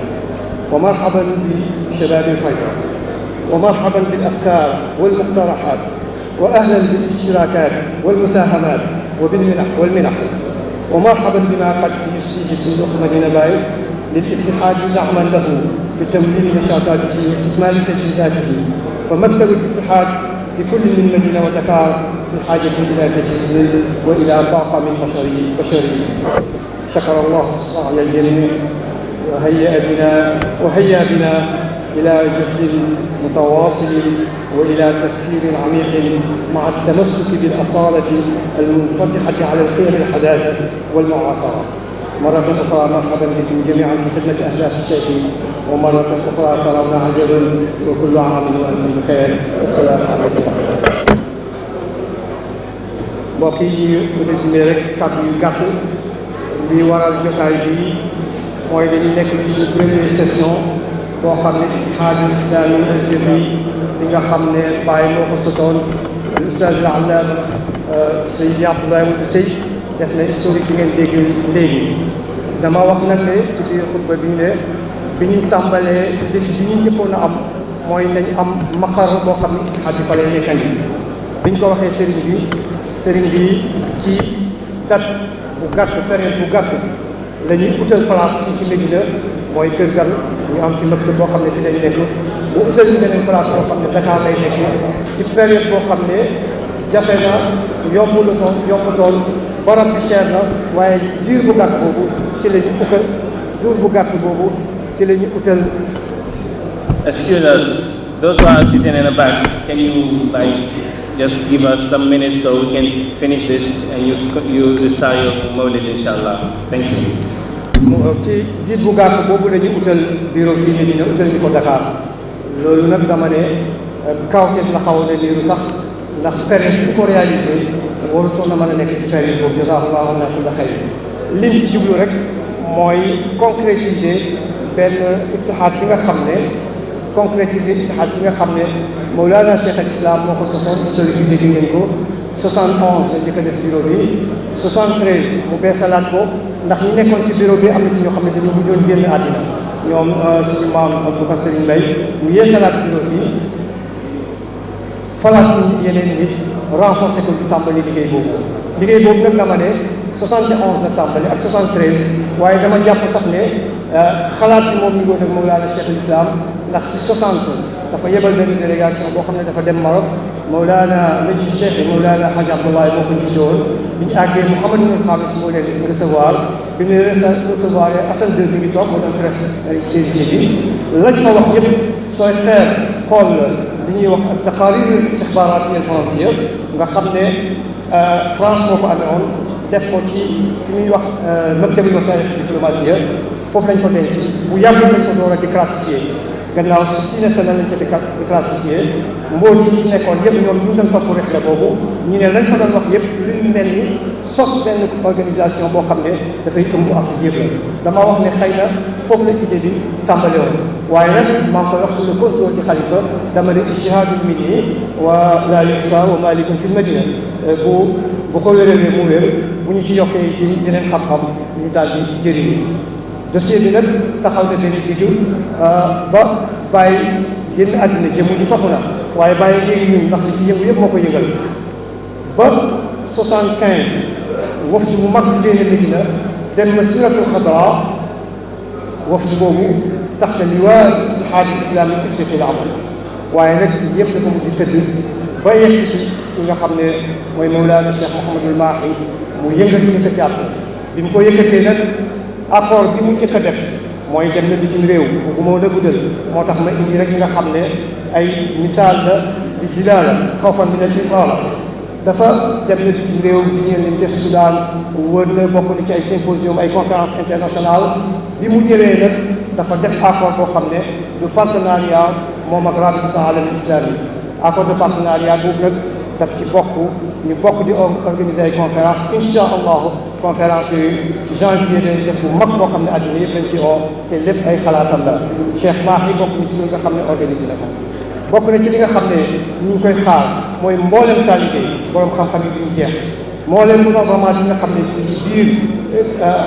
ومرحبا بشباب الفجر، ومرحبا بالأفكار والمقترحات، وأهلا بالاشتراكات والمساهمات والمنح، ومرحبا بما قد يسيء صندوق مدينة باي للاتحاد دعما له بتمويل نشاطاته واستكمال تجهيزاته. فمكتب الاتحاد في كل من مدينة ودكار في حاجة إلى تجهيز وإلى طاقم بشري. شكر الله على الجميع وهيا بنا إلى جهد متواصل وإلى تفكير عميق مع التمسك بالأصالة المنفتحة على القيم الحداثة والمعاصرة. مرة أخرى مرحبا بكم جميعا في خدمة أهداف الشيخ، ومرة أخرى ترون عجبا، وكل عام وأنتم بخير. والسلام عليكم. mbokk yi résumé rek kàddu yu gàtt li waral jotaay bi mooy dañu nekk ci suñu première session boo xam ne Ittihadul Islami al-Fiqhi li nga xam ne Baye moo ko sosoon Oustaz al-Allama Seydi Abdoulaye Wade Sey def na historique bi ngeen dégg léegi. dama wax nag ne ci biir xutba bi ne bi ñu tàmbalee défi bi ñu njëkkoon a am mooy nañ am maqar boo xam ne Ittihad bi fa lay nekkal biñ ko waxee sëriñ bi ci date bu gàtt période bu gàtt la ñuy utal place fii ci Médina mooy Kër Gan ñu am ci maktab boo xam ne ci lañ nekk bu utal ñu beneen place boo xam ne Dakar lay nekk ci période boo xam ne jafe na yombutoon barab bi cher na, waaye diir bu gàtt boobu ci la ñu utal diir bu gàtt boobu ci la ñu utal. Excuse us, those who are sitting in the back, can you just give us some minutes so we can finish this and you start your mawlid inshallah. Thank you. ci diir bu gàtt boobu la ñu utal bureau fii nii dina utal ñu ko Dakar loolu nag dama ne kawteef la xaw a ne liiru sax ndax période bi ko réalisé warutoon na mën a nekk ci période boobu jazaahullahu anna kulla xayr. lim ci jublu rek mooy concrétiser benn ittihaad bi nga xam ne Mawlana Cheikh al Islam moo ko sosoon historique bi dégg ngeen ko 71 la njëkk a def bureau bi 73 mu beesalaat ko ndax ñi nekkoon ci bureau bi am na ci ñoo xam ne dañu mujjoon génn àddina ñoom suñu maam Aboubacar Serigne Mbaye mu yeesalaat bureau bi falaat yeneen nit renforcer ko ci tàmbali liggéey boobu nag dama ne 71 la tàmbali ak 73 waaye dama jàpp sax ne xalaat bi moom mi ngi woon ak Mawlana Cheikh al Islam ndax ci 60 dafa yebal benn délégation boo xam ne dafa dem Maroc Mawlana Naji Cheikh Mawlana Hadj Abdoulaye moo ko jiite woon bi ñu àggee Mouhamadou Ibn Khamis moo leen recevoir bi ñu recevoir Assane II mi ngi toog moo doon presse hérité bi lañ fa wax yëpp sooy xool li ñuy wax ak taqaarir al-istixbaaraatiyya al-fransiyya nga xam ne France moo ko amee woon def ko ci fi muy wax maktab al-masaalik ad-diplomaasiyya foofu lañ ko denc bu yàgg lañ ko door a déclassifié gannaaw si ne sa lañ ko déclassifié mbóot yi ci nekkoon yëpp ñoom ñu doon topp rek la boobu ñu ne lañ fa doon wax yëpp luñ mel ni sos benn organisation boo xam ne dafay ëmb Afrique yëpp la dama wax ne xëy na foofu la idée bi tàmbale woon waaye nag maa ngi koy wax sous le contrôle ci xalifa dama ne ijtihaadul minni wa la yufta wa malikun fi madina bu ko wéréwee mu wér bu ñu ci yokkee ci yeneen xam-xam ñu daal di jëriñu dossier bi nag taxaw na benn digg ba bàyyi génn àddina jëmm ji topp na waaye bàyyi léegi ñun ndax li fi yëngu yëpp moo ko yëngal ba 75 wafdu bu mag jugee na Medina dem na Siratul Xadra wafdu boobu tax na liwaa ittihaad islami afriqi la amoon waaye nag yëpp dafa mujj tëdd ba yegsi ci ki nga xam ne mooy Mawlaana Cheikh Mouhamadul Mahi mu yëkkati at bi mu ko yëkkatee nag accord bi mu njëkk a def mooy dem na bitim réew bu ma la guddal moo tax ma indi rek yi nga xam ne ay misaal la di dilaala xawfan min al-iqaala dafa dem na bitim réew gis ngeen ni def Soudan wër na bokk na ci ay symposium ay conférence internationale bi mu ñëwee nag dafa def accord boo xam ne de partenariat moom ak Rabita Alam Islami accord de partenariat boobu nag daf ci bokk ñu bokk di organiser ay conférence incha allahu conférence yooyu ci janvier dañuy def bu mag boo xam ne àddina yëpp lañ ci oo te lépp ay xalaatam la Cheikh Mahi bokk na ci li nga xam ne organisé na ko bokk na ci li nga xam ne ñu ngi koy xaar mooy mboolem taalibe yi borom xam-xam yi duñu jeex mboolem gouvernement yi nga xam ne ci biir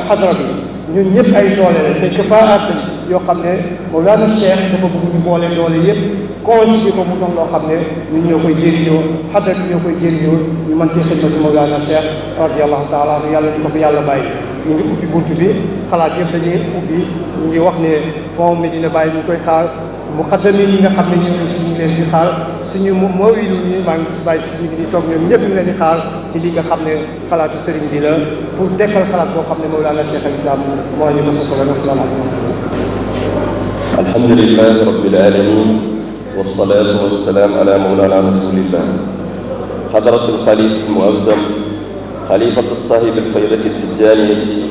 xadra bi ñun ñëpp ay doole la te kafaat yoo xam ne Mawlana Cheikh dafa bëgg ñu boole doole yëpp conjugué ko mu doon loo xam ne ñun ñoo koy jëriñoo xadra bi ñoo koy jëriñoo ñu mën cee xidmati Mawlana Cheikh radiyallahu taala anu yàlla ñu ko fi yàlla bàyyi ñu ngi ubbi bunt bi xalaat yëpp dañuy ubbi ñu ngi wax ne fond Medina Baye ñu ngi koy xaar muqaddamin yi nga xam ne ñu ngi leen fi xaar suñu moowilu ñi maa ngi gis bàyyi si ñu ngi di toog ñoom ñëpp ñu leen di xaar ci li nga xam ne xalaatu sëriñ bi la pour dekkal xalaat boo xam ne Mawlana Cheikh al Islam moo ñu ko sosal wasalaamaaleykum alhamdulillahi rabbil alamin wassalatu wassalaam ala mawlana rasulillah hadratul xalif muazzam xalifatu sahib alfaydati altijjaniyati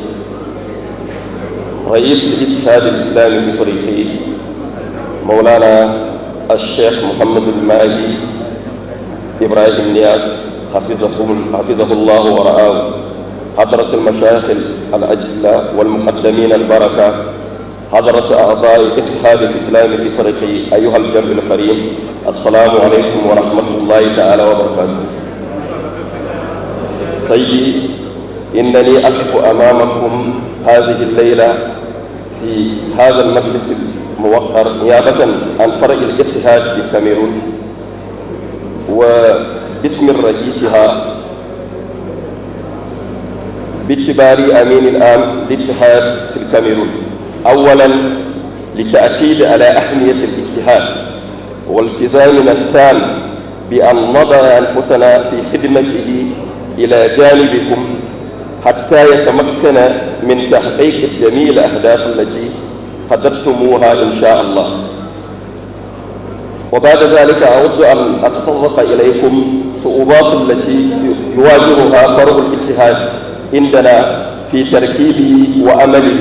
rais al-ittihad al-islami al-ifriqi مولانا الشيخ محمد الماهي إبراهيم نياس حفظه الله ورعاه حضرة المشايخ الأجلاء والمقدمين البركة حضرة أعضاء الاتحاد الإسلامي الإفريقي أيها الجمع الكريم السلام عليكم ورحمة الله تعالى وبركاته. سيدي إنني أقف أمامكم هذه الليلة في هذا المجلس موقر نيابة عن فرع الاتحاد في الكاميرون وباسم رئيسها باعتباري أمين العام للاتحاد في الكاميرون أولا للتأكيد على أهمية الاتحاد والتزامنا التام بأن نضع أنفسنا في خدمته إلى جانبكم حتى يتمكن من تحقيق جميع الأهداف التي حددتموها إن شاء الله. وبعد ذلك أود أن أتطرق إليكم صعوبات التي يواجهها فرع الاتحاد عندنا في تركيبه وعمله،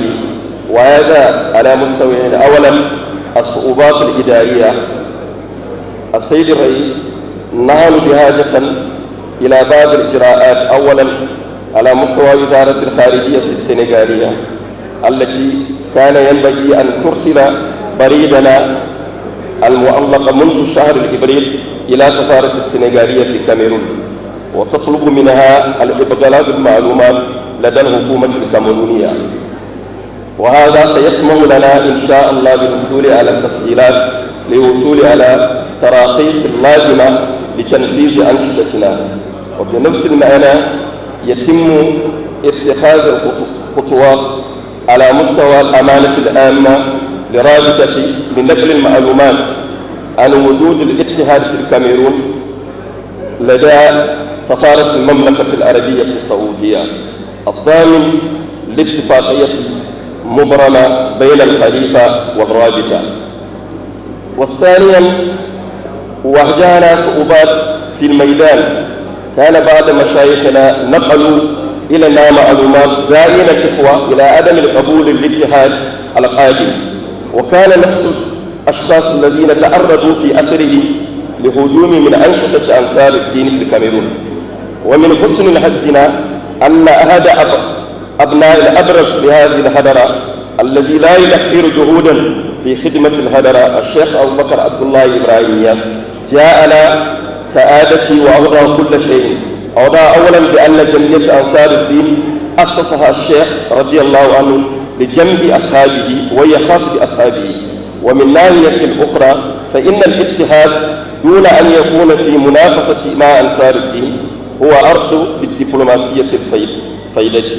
وهذا على مستويين. أولا الصعوبات الإدارية. السيد الرئيس نحن بحاجة إلى بعض الإجراءات. أولا على مستوى وزارة الخارجية السنغالية التي كان ينبغي أن ترسل بريدنا المعلق منذ شهر إبريل إلى سفارة السنغالية في كاميرون وتطلب منها الإبلاغ بالمعلومات لدى الحكومة الكاميرونية، وهذا سيسمح لنا إن شاء الله بالحصول على التسهيلات للوصول على تراخيص اللازمة لتنفيذ أنشطتنا. وبنفس المعنى يتم اتخاذ الخطوات على مستوى الأمانة العامة لرابطة بنقل المعلومات عن وجود الاتحاد في الكاميرون لدى سفارة المملكة العربية السعودية الضامن لاتفاقية مبرمة بين الخليفة والرابطة. والثانيا واجهنا صعوبات في الميدان. كان بعض مشايخنا نقلوا إلينا معلومات داعين الإخوة إلى عدم القبول للاتحاد القادم، وكان نفس الأشخاص الذين تعرضوا في أسره لهجوم من أنشطة أنصار الدين في الكاميرون. ومن حسن حظنا أن أحد أبناء الأبرز لهذه الهدرة الذي لا يؤخر جهودا في خدمة الهدرة الشيخ أبو بكر عبد الله إبراهيم ياس جاءنا كعادته وأوضى كل شيء. أوضى أولا بأن جمعية أنصار الدين أسسها الشيخ رضي الله عنه لجنب أصحابه وهي خاص بأصحابه. ومن ناحية أخرى فإن الاتحاد دون أن يكون في منافسة مع أنصار الدين هو أرض بالدبلوماسية الفائدة.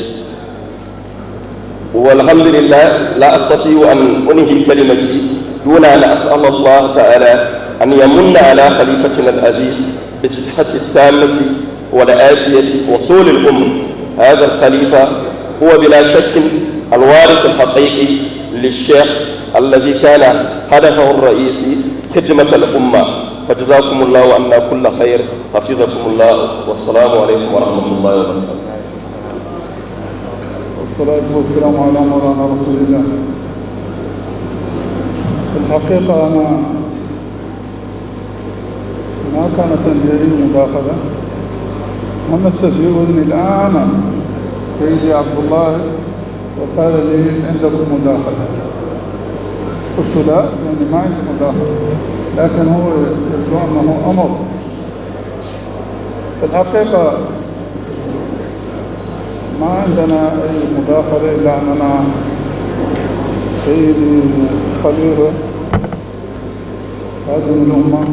والحمد لله لا أستطيع أن أنهي كلمتي دون أن أسأل الله تعالى أن يمن على خليفتنا العزيز بالصحة التامة والعافية وطول العمر. هذا الخليفة هو بلا شك الوارث الحقيقي للشيخ الذي كان هدفه الرئيسي خدمة الأمة. فجزاكم الله عنا كل خير، حفظكم الله، والسلام عليكم ورحمة الله وبركاته. والصلاة والسلام على مولانا رسول الله. في الحقيقة أنا ما كانت عندي مداخلة، همست في أذني الآن سيدي عبد الله وقال لي عندكم مداخلة. قلت لا، يعني ما عندي مداخلة، لكن هو يبدو أنه أمر. في الحقيقة ما عندنا أي مداخلة إلا أننا سيدي خليفة هذه الأمة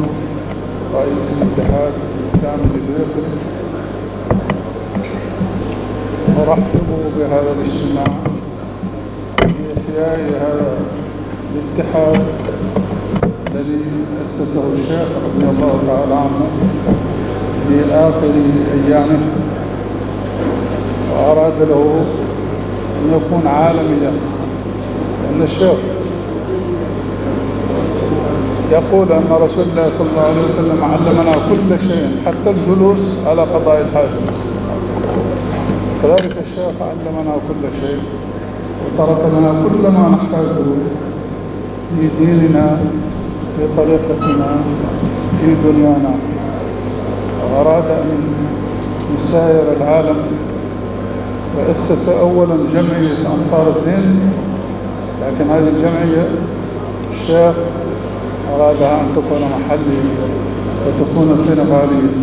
رئيس الاتحاد الإسلامي الإفريقي نرحب بهذا الاجتماع لإحياء هذا الاتحاد الذي أسسه الشيخ رضي الله تعالى عنه في آخر أيامه، وأراد له أن يكون عالميا. لأن الشيخ يقول أن رسول الله صلى الله عليه وسلم علمنا كل شيء حتى الجلوس على قضاء الحاجة. كذلك الشيخ علمنا كل شيء وترك لنا كل ما نحتاجه في ديننا، في طريقتنا، في دنيانا. وأراد أن يساير العالم، وأسس أولا جمعية أنصار الدين، لكن هذه الجمعية الشيخ أرادها أن تكون محلية وتكون سنغالية.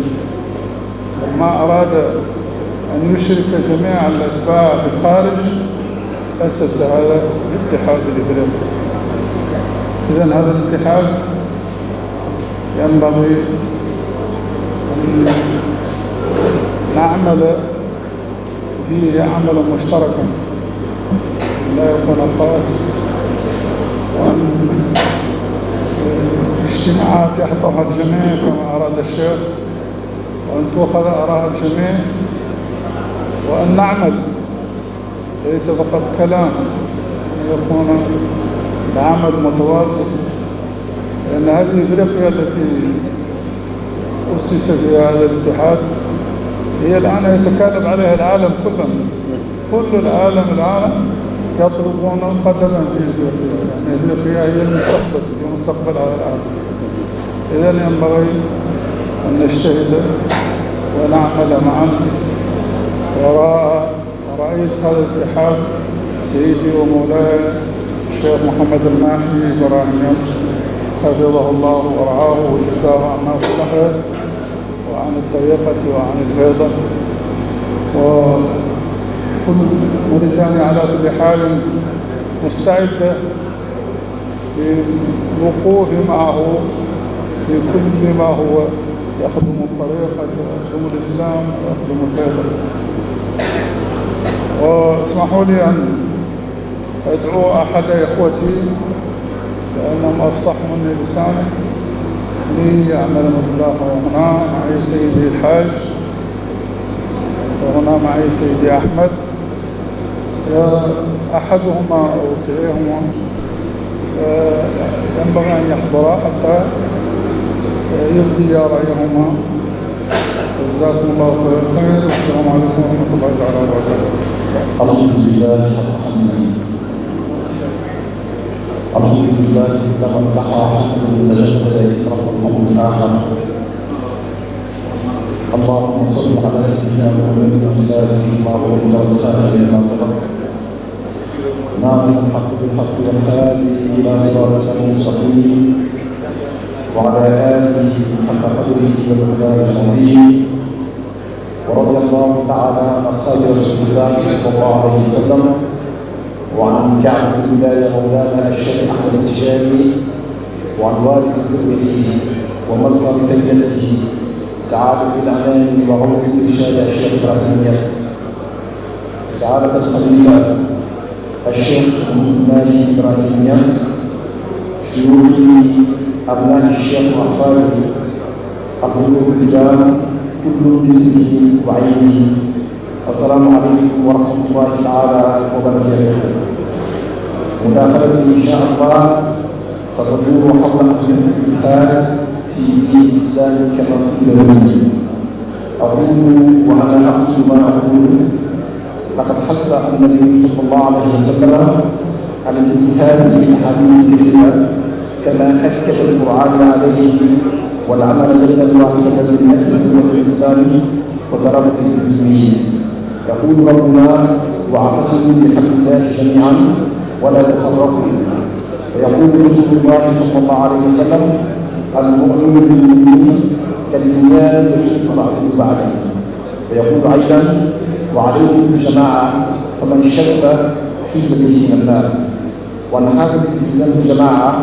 لما أراد أن يشرك جميع الأتباع في الخارج أسس هذا الاتحاد الإفريقي. إذن هذا الاتحاد ينبغي أن نعمل فيه عملا مشتركا لا يكون خاص، وأن الاجتماعات يحضرها الجميع كما أراد الشيخ، وأن تؤخذ آراء الجميع، وأن نعمل ليس فقط كلام، أن يكون العمل متواصل. لأن هذه إفريقيا التي أسس فيها هذا الاتحاد هي الآن يتكالب عليها العالم كله، كل العالم الآن يطلبون قدما في إفريقيا. يعني إفريقيا هي المستقبل، هي مستقبل هذا العالم. إذن ينبغي أن نجتهد ونعمل معا وراء رئيس هذا الاتحاد سيدي ومولاي الشيخ محمد الماحي إبراهيم ياس، حفظه الله ورعاه وجزاه عنا كل خير، وعن الطريقة وعن الفيضة. وكل موريتانيا على كل حال مستعدة للوقوف معه في كل ما هو يخدم الطريقة ويخدم الإسلام ويخدم الفيضة. واسمحوا لي أن أدعو أحد إخوتي لأنهم أفصح مني لساني ليعمل مطلقا. هنا معي سيدي الحاج، وهنا معي سيدي أحمد، أحدهما أو كليهما ينبغي أن يحضرا حتى يبدي رأيهما. جزاكم الله خير، والسلام عليكم ورحمة الله تعالى وبركاته. الحمد لله الحمد لله لما انتحى حكم تجدد إسراف الحكم الآخر. اللهم صل على سيدنا محمد الفاتح لما أغلق والخاتم لما سبق ناصر الحق بالحق والهادي إلى صراطك المستقيم وعلى آله حق قدره ومقداره العظيم. ورضي الله تعالى عن أصحاب رسول الله صلى الله عليه وسلم وعن كعبة الولاية مولانا الشيخ أحمد التجاني وعن وارث ذريته ومظهر فيدته سعادة الأنام وغوث الإرشاد الشيخ إبراهيم ياس، سعادة الخليفة الشيخ مالي إبراهيم ياس، شيوخ أبناء الشيخ وأحفاده، أقول الكرام كل باسمه وعينه، السلام عليكم ورحمة الله تعالى وبركاته. مداخلتي إن شاء الله ستدور حول أهمية الاتحاد في دين الإسلام كما قيل لي. أقول وأنا أقصد ما أقول، لقد حث النبي صلى الله عليه وسلم على الاتحاد في أحاديث كثيرة كما أكد القرآن عليه، والعمل بين الواحدة من أجل قوة الإسلام وكرامة المسلمين. يقول ربنا: واعتصموا بحبل الله جميعا ولا تفرقوا. ويقول رسول الله صلى الله عليه وسلم: المؤمن بالمؤمنين كالبنيان يشد بعضهم بعضا. ويقول أيضا: وعليكم الجماعة فمن شذ به من النار. وأن هذا الالتزام بالجماعة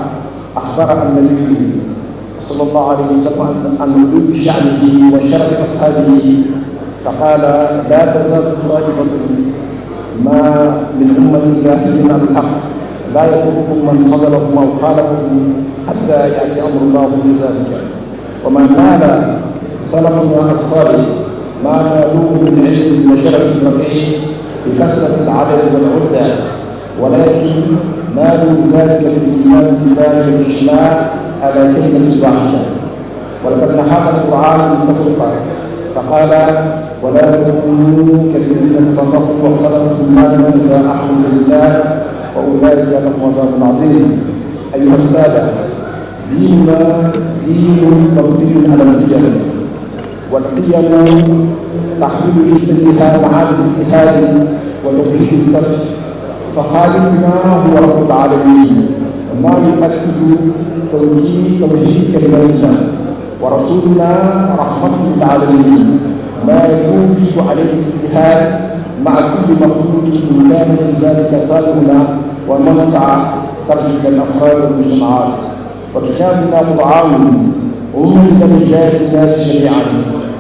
أخبر النبي صلى الله عليه وسلم عن علو شأنه وشرف أصحابه، فقال: لا تزال طائفة ما من أمتي ظاهرين على الحق لا يضرهم من خذلهم أو خالفهم حتى يأتي أمر الله بذلك. وما نال سلفنا الصالح ما نالوه من عز وشرف رفيع بكثرة العدد والعدة، ولكن نالوا ذلك بالإيمان بالله والاجتماع على كلمة واحدة. ولقد نهانا القرآن متفرقا فقال: ولا تكونوا كالذين تفرقوا واختلفوا ما لم جاءهم بالله وأولئك لهم عذاب عظيم. أيها السادة، ديننا دين مبني على القيم، والقيم تحمل في ظلها معاني الاتحاد وتوحيد الصف، فخالقنا هو رب العالمين، وما يؤكد توحيد كلمتنا، ورسولنا رحمة للعالمين، ما يوجب عليه الاتحاد مع كل مخلوق إن كان في ذلك صالحنا ومنفعة ترجو الأفراد والمجتمعات. وكتابنا قرآن أنزل لهداية الناس جميعا،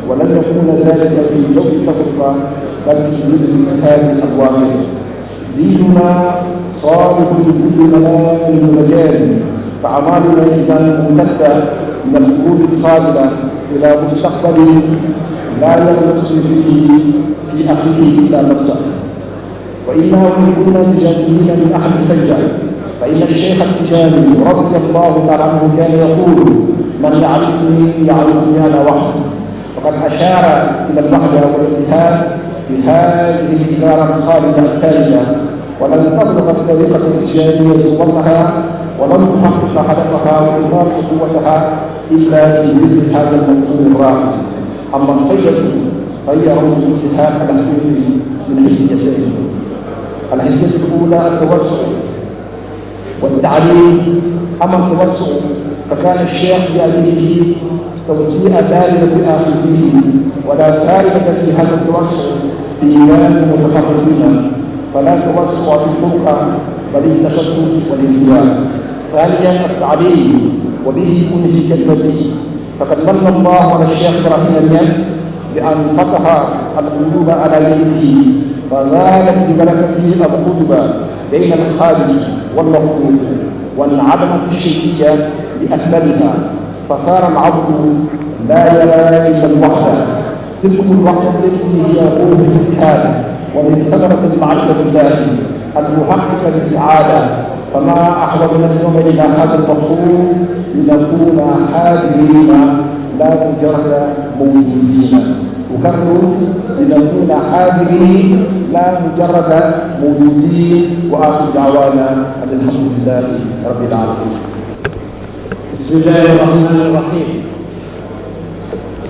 ولن يكون ذلك في جو التفرقة بل في ظل الاتحاد الوافر. ديننا صالح لكل مكان ومكان، فأعمالنا إذا ممتدة من القرون الفاضلة إلى مستقبل لا يغلق فيه في أخيه إلا نفسه. وإنا وإن كنا تجانيين من أحد الفجر، فإن الشيخ التجاني رضي الله تعالى عنه كان يقول: من يعرفني يعرفني أنا وحدي. وقد أشار إلى الوحدة والاتحاد بهذه العبارة الخالدة التالية: ولن تبلغ الطريقة التجارية ذروتها ولن تحقق هدفها وتمارس قوتها إلا في ظل هذا المفهوم الراقي. أما الفيدة فهي رمز الاتحاد الحقيقي من حيثيتين: الحيثية الأولى التوسع والتعليم. أما التوسع فكان الشيخ بأبيه توسيع دائرة آخذه، ولا فائدة في هذا التوسع بإيمان المتفرقين، فلا توسع في الفرقة بل التشتت والانهيار. ثانيا التعليم، وبه أنهي كلمتي. فقد من الله على الشيخ إبراهيم ياس بأن فتح القلوب على يده، فزالت ببركته القلوب بين الخالق والمخلوق، وانعدمت الشركية بأكملها، فصار العبد لا يرى إلا الوحدة. تلك الوحدة التي هي روح الاتحاد ومن ثمرة المعرفة بالله المحققة للسعادة. فما أحوجنا اليوم إلى هذا المفهوم لنكون حاضرين لا مجرد موجودين. أكرر: لنكون حاضرين لا مجرد موجودين. وآخر دعوانا أن الحمد لله رب العالمين. بسم الله الرحمن الرحيم.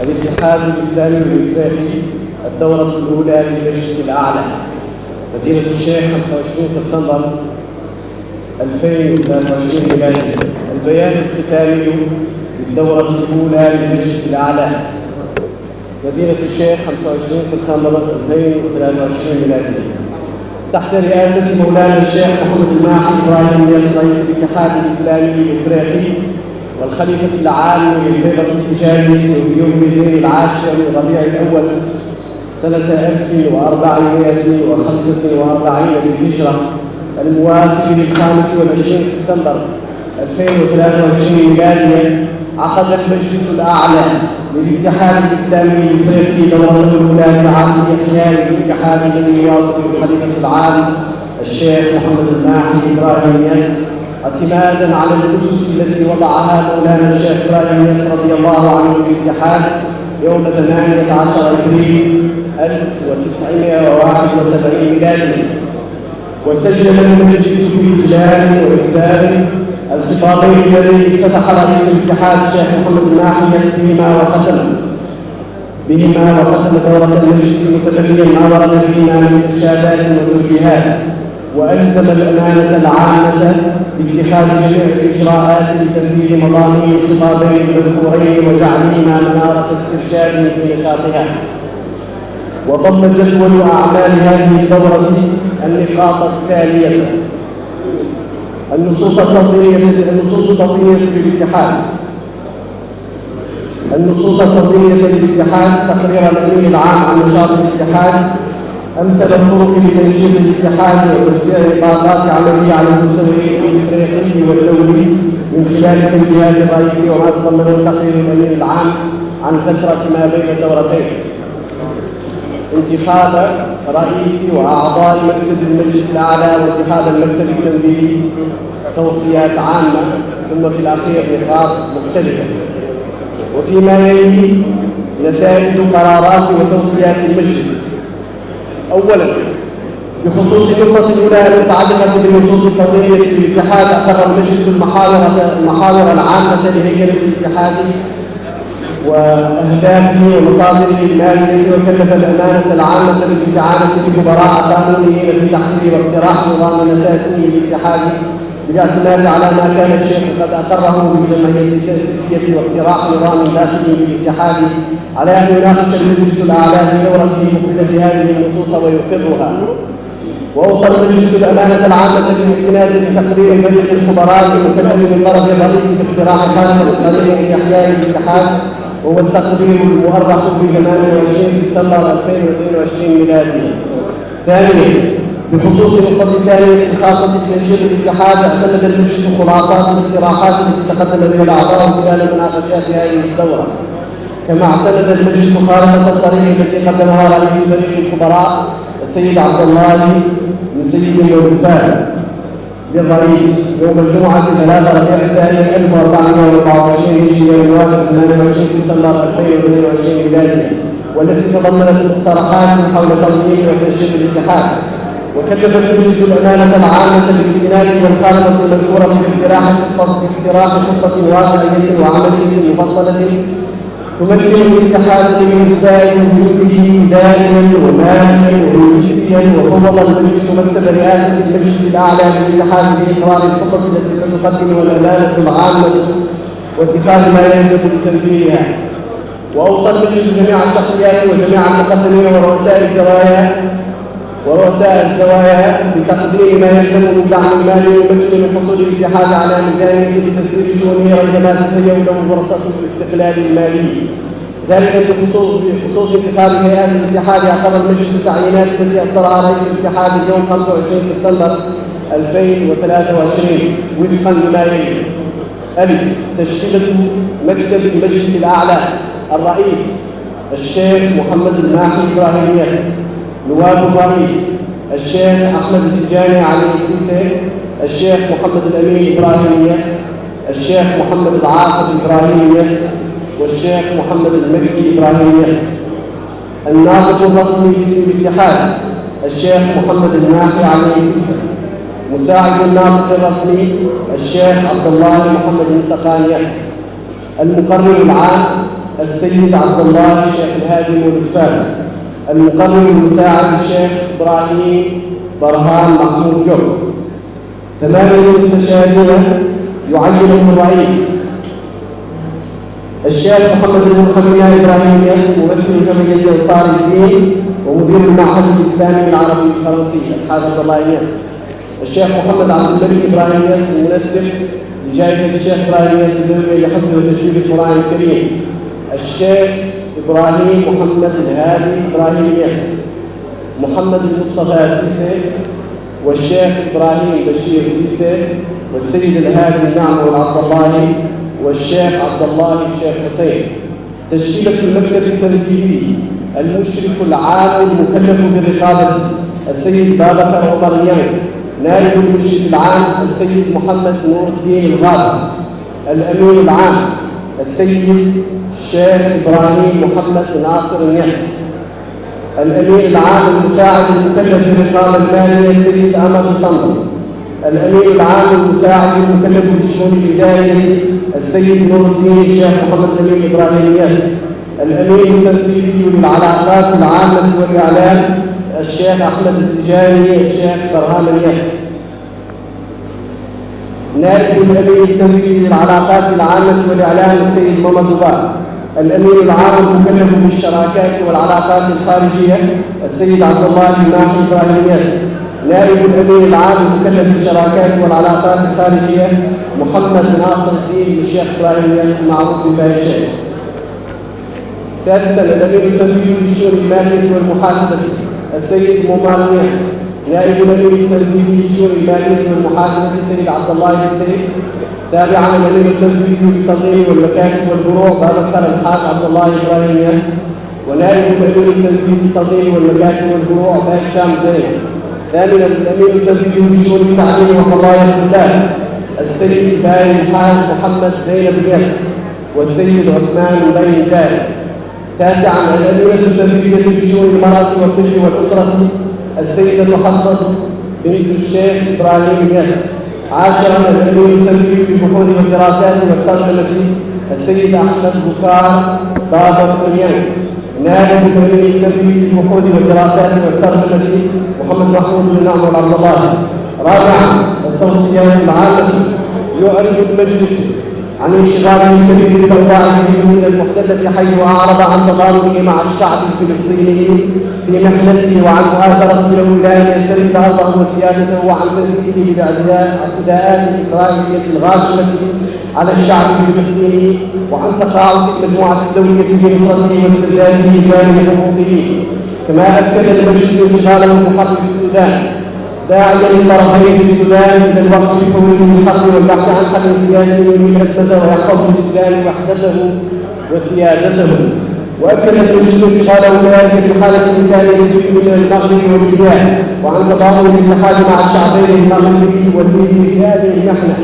الاتحاد الإسلامي الإفريقي الدورة الأولى للمجلس الأعلى مدينة الشيخ 25 سبتمبر 2023 ميلادي. البيان الختامي للدورة الأولى للمجلس الأعلى مدينة الشيخ 25 سبتمبر 2023 ميلادي. تحت رئاسة مولانا الشيخ محمد الماحي إبراهيم ياس رئيس الاتحاد الإسلامي الإفريقي والخليفة العام للهيبة التجارية في يوم 12 من ربيع الأول سنة 1445 للهجرة الموافق ل25 سبتمبر 2023 ميلاديا، عقد المجلس الأعلى للاتحاد الإسلامي الإفريقي دورته الأولى لعقد إحياء الاتحاد الذي يواصل الخليفة العام الشيخ محمد الماحي إبراهيم ياس اعتمادا على الأسس التي وضعها مولانا الشيخ إبراهيم ياس رضي الله عنه للاتحاد يوم 18 أبريل 1971 ميلادي. وسجل المجلس بإجلال وإحضار الخطابين الذي افتتح رئيس الاتحاد الشيخ محمد الماحي ياس بهما وختم دورة المجلس متبينا ما ورد فيهما من إرشادات وتوجيهات، وألزم الأمانة العامة باتخاذ جميع الإجراءات لتنفيذ مضامين الخطابين المذكورين وجعلهما منارة استرشاد في نشاطها. وضم جدول أعمال هذه الدورة النقاط التالية: النصوص التنظيمية للاتحاد، تقرير الأمين العام عن نشاط الاتحاد، أمثل الطرق لتنشيط الاتحاد وتوزيع نقاطات عملية على المستويين الإفريقي والدولي من خلال توجيهات الرئيس، وما تضمنه تقرير الأمين العام عن فترة ما بين الدورتين. انتخاب رئيس وأعضاء مكتب المجلس الأعلى واتخاذ المكتب التنفيذي، توصيات عامة، ثم في الأخير نقاط مختلفة. وفيما يلي نتائج قرارات وتوصيات المجلس. أولا، بخصوص النقطة الأولى المتعلقة بالنصوص التنظيمية للاتحاد، أقر المجلس المحاور العامة لهيكلة الاتحاد وأهدافه ومصادره المالية، وكلف الأمانة العامة بالاستعانة بخبراء قانونيين في تحرير واقتراح نظام أساسي للاتحاد بالاعتماد على ما كان الشيخ قد أقره بالجمعية التأسيسية واقتراح نظام داخلي للاتحاد، على أن يناقش المجلس الأعلى في دورته مقبلة هذه النصوص ويقرها. وأوصل المجلس الأمانة العامة بالاستناد لتقرير فريق الخبراء المكلف من طرف الرئيس باقتراح خارج القانون لإحياء الاتحاد، وهو التقرير المؤرخ ب 28 سبتمبر 2022 ميلادي. ثانيا، بخصوص النقطة الثانية الخاصة بتنشيط الاتحاد، اعتمد المجلس خلاصات الاقتراحات التي تقدم بها الأعضاء خلال مناقشات هذه الدورة، كما اعتمد المجلس خارطة الطريق التي قدمها رئيس فريق الخبراء السيد عبد الله بن سيد المختار للرئيس يوم الجمعة 3 ربيع الثاني 1424 هجرية الموافق 28 سبتمبر 2022 ميلادي، والتي تضمنت مقترحات حول تنظيم وتنشيط الاتحاد. وكلف المجلس الأمانة العامة بالاستناد والخارطة المذكورة باقتراح خطة واقعية وعملية مفصلة تمكن الاتحاد من إرساء وجوده دائما وماليا ولوجستيا. وفوض المجلس مكتب رئاسة المجلس الأعلى للاتحاد بإقرار الخطط التي ستقدم الأمانة العامة واتخاذ ما يلزم لتنفيذها. وأوصى المجلس جميع الشخصيات وجميع المقدمين ورؤساء الزوايا بتقديم ما يلزم من دعم المالي ومجد من حصول الاتحاد على ميزانية لتسيير شؤونه ريثما تتهيأ له فرصة الاستقلال المالي. ذلك بخصوص انتخاب هيئات الاتحاد، اعتبر المجلس التعيينات التي اصدرها رئيس الاتحاد اليوم 25 سبتمبر 2023 وفقا لما يلي: ألف، تشكيلة مكتب المجلس الأعلى: الرئيس الشيخ محمد الماحي إبراهيم ياس، نواب الرئيس الشيخ أحمد التجاني علي السيسي، الشيخ محمد الأمين إبراهيم ياس، الشيخ محمد العاقب إبراهيم ياس، والشيخ محمد المكي إبراهيم ياس. الناطق الرسمي باسم الاتحاد: الشيخ محمد الماحي عليه السيسي. مساعد الناطق الرسمي الشيخ عبد الله محمد المتقان يس. المقرر العام السيد عبد الله الشيخ الهادي مولد. المقرر المساعد الشيخ إبراهيم برهان محمود جو. 8 مستشارين يعينهم الرئيس الشيخ محمد بن حمية إبراهيم يس ممثل جمعية أنصار الدين ومدير المعهد الإسلامي العربي الفرنسي الحاج عبد الله يس. الشيخ محمد عبد الملك إبراهيم يس منسق لجائزة الشيخ إبراهيم يس الدولية لحفظ وتجويد القرآن الكريم. الشيخ إبراهيم محمد الهادي إبراهيم يس. محمد المصطفى السيسي والشيخ إبراهيم بشير السيسي والسيد الهادي النعم عبد الله والشيخ عبد الله الشيخ حسين. تشكيلة المكتب التنفيذي المشرف العام المكلف بالرقابة السيد بابكر عمر اليمن. نائب المشرف العام السيد محمد نور الدين الغابي. الأمين العام السيد الشيخ إبراهيم محمد ناصر اليس. الأمين العام المساعد المكلف بالرقابة المالية السيد أحمد صندوق. الأمين العام المساعد المكلف بالشؤون الإدارية السيد نور الدين الشيخ محمد نبيل إبراهيم ياس. الأمين التنفيذي للعلاقات العامة والإعلام الشيخ أحمد التجاني الشيخ برهان الياس. نائب الأمين التنفيذي للعلاقات العامة والإعلام السيد محمد ضباط. الأمين العام المكلف بالشراكات والعلاقات الخارجية السيد عبد الله الماحي إبراهيم ياس. نائب الأمين العام المكلف بالشراكات والعلاقات الخارجية محمد ناصر الدين الشيخ إبراهيم ياس معروف بالله الشيخ. سادسا الأمين التنفيذي للشؤون المالية والمحاسبة السيد ممار ياس. نائب الأمين التنفيذي للشؤون المالية والمحاسبة السيد عبد الله البتري. سابعا الأمين التنفيذي للتنظيم والمكاتب والفروع بابكر الحاج عبد الله إبراهيم ياس. ونائب الأمين التنفيذي للتنظيم والمكاتب والفروع هشام زين. ثامنا الأمين التنفيذي لشؤون التعليم وقضايا الطلاب السيد باي الحاج محمد زينب ياس والسيد عثمان بن جاري. تاسعا الأمينة التنفيذية لشؤون المرأة والطفل والأسرة السيدة حفصة بنت الشيخ إبراهيم ياس. عاشرا الأمين التنفيذي للبحوث والدراسات والترجمة السيد أحمد بكار بابا القنيان. نائب الأمين التنفيذي للبحوث والدراسات والترجمة محمد محمود بن نعم عبد الله. رابعا التوصيات العامة. يعرض المجلس عن انشغاله الكبير بالأوضاع الفلسطينية المحتلة حيث أعرض عن تضامنه مع الشعب الفلسطيني في محنته وعن مؤازرته له لا يسترد أرضه وسيادته وعن تنفيذه بالاعتداءات الإسرائيلية الغاشمة على الشعب الفلسطيني وعن تقاعس المجموعة الدولية في نصرته واسترداده لجانب حقوقه. كما أكد المجلس انشغاله المحرر في السودان داعيا للطرفين في السودان الى الوقف في حلول الحق والبحث عن حل سياسي ينهي الازمه ويحفظ السودان وحدته وسيادته. واكد المجلس انشغاله كذلك في حاله الانسان يزيد من المغرب والبلاد وعن تضامن الاتحاد مع الشعبين المغربي والليبي في هذه المحنه.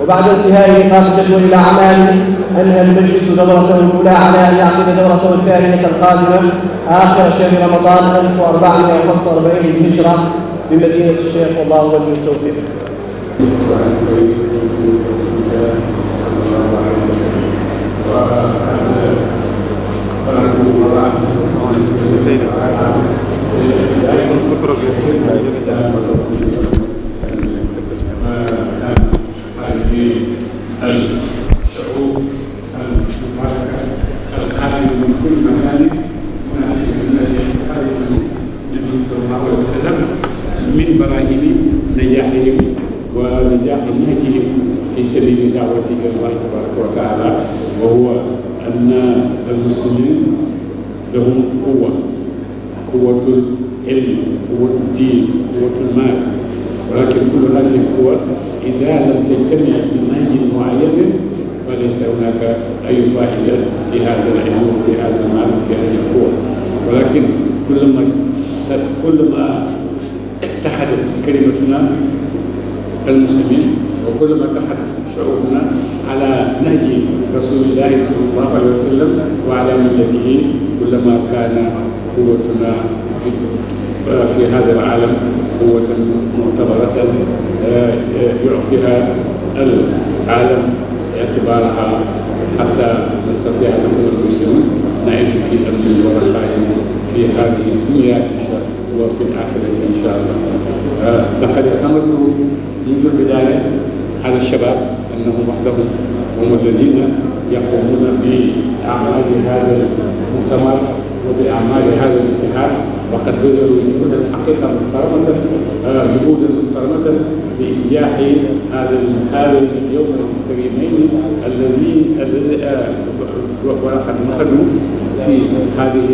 وبعد انتهاء نقاط الجدول الى اعماله انهى المجلس دورته الاولى على ان يعقد دورته الثانيه القادمه اخر شهر رمضان 1445 للهجره بمدينة الشيخ والله ولي التوفيق. الشعوب الخارج من كل مكان ونحن من خارج النبي صلى الله عليه وسلم من براهين نجاحهم ونجاح نهجهم في سبيل دعوة إلى الله تبارك وتعالى، وهو أن المسلمين لهم قوة العلم، قوة الدين، قوة المال، ولكن كل هذه القوى إذا لم تجتمع بنهج معين فليس هناك أي فائدة في هذا العلم وفي هذا المال وفي هذه القوى. ولكن كلما اتحدت كلمتنا المسلمين وكلما اتحدت شعوبنا على نهج رسول الله صلى الله عليه وسلم وعلى ملته كلما كان قوتنا في هذا العالم قوة معتبرة يعطيها العالم اعتبارها حتى نستطيع أن نكون المسلمون نعيش في أمن ورخاء في هذه الدنيا وفي الآخرة إن شاء الله. لقد اعتمدت منذ البداية على الشباب أنهم وحدهم هم الذين يقومون بأعمال هذا المؤتمر وبأعمال هذا الاتحاد، وقد بذلوا جهودا حقيقة محترمة جهودا محترمة بإنجاح هذا اليوم الكريمين الذي ولقد نخدوا في هذه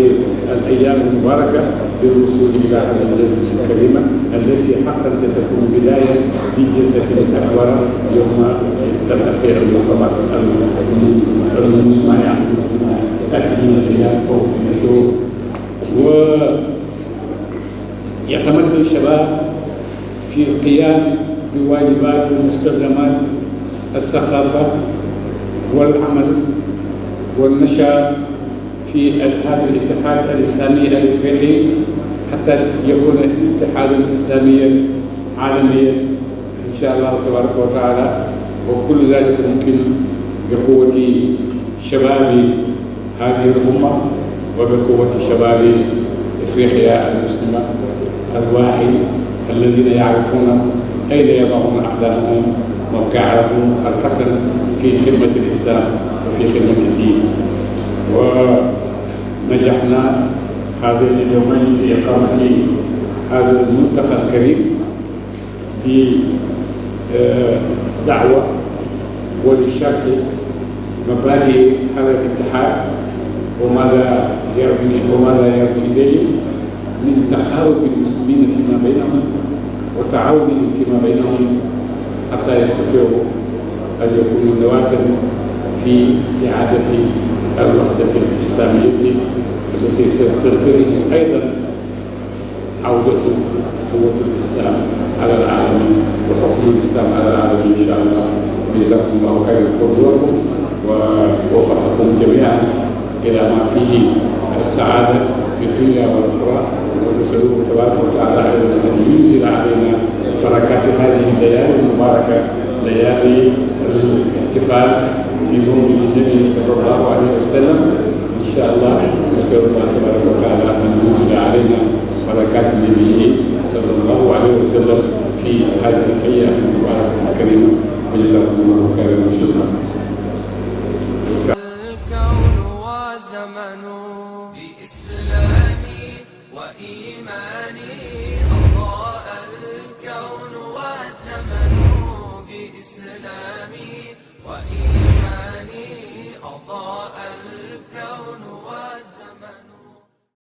الأيام المباركة بالوصول إلى هذه الجلسة الكريمة التي حقا ستكون بداية لجلسة أكبر يوم تلتقي المؤتمر المسمى تأكيد الأيام أو في الشهور. ويتمثل الشباب في القيام بواجبات ومستلزمات الثقافة والعمل والنشاط في هذا الاتحاد الإسلامي الإفريقي حتى يكون اتحادا إسلاميا عالميا إن شاء الله تبارك وتعالى. وكل ذلك ممكن بقوة شباب هذه الأمة وبقوة شباب إفريقيا المسلمة الواعي الذين يعرفون أين يضعون أقدامهم موقعهم الحسن في خدمة الإسلام وفي خدمة الدين. ونجحنا هذين اليومين في إقامة هذا الملتقى الكريم بدعوة ولشرح مبادئ هذا الاتحاد وماذا يرمي إليه من تحارب المسلمين فيما بينهم وتعاونهم فيما بينهم حتى يستطيعوا أن يكونوا نواة في إعادة الوحدة الإسلامية التي ستلتزم أيضا عودة قوة الإسلام على العالم وحكم الإسلام على العالم إن شاء الله. جزاكم الله خير حضوركم ووفقكم جميعا إلى ما فيه السعادة في الدنيا والأخرى، ونسأله تبارك وتعالى أن ينزل علينا بركات هذه الليالي المباركة، ليالي الاحتفال بمولد النبي صلى الله عليه وسلم إن شاء الله. نسأل الله تبارك وتعالى أن ينزل علينا بركات النبي صلى الله عليه وسلم في هذه الأيام المباركة الكريمة. جزاكم الله خيرا وشكرا. الكون وزمن بإسلامي وإيماني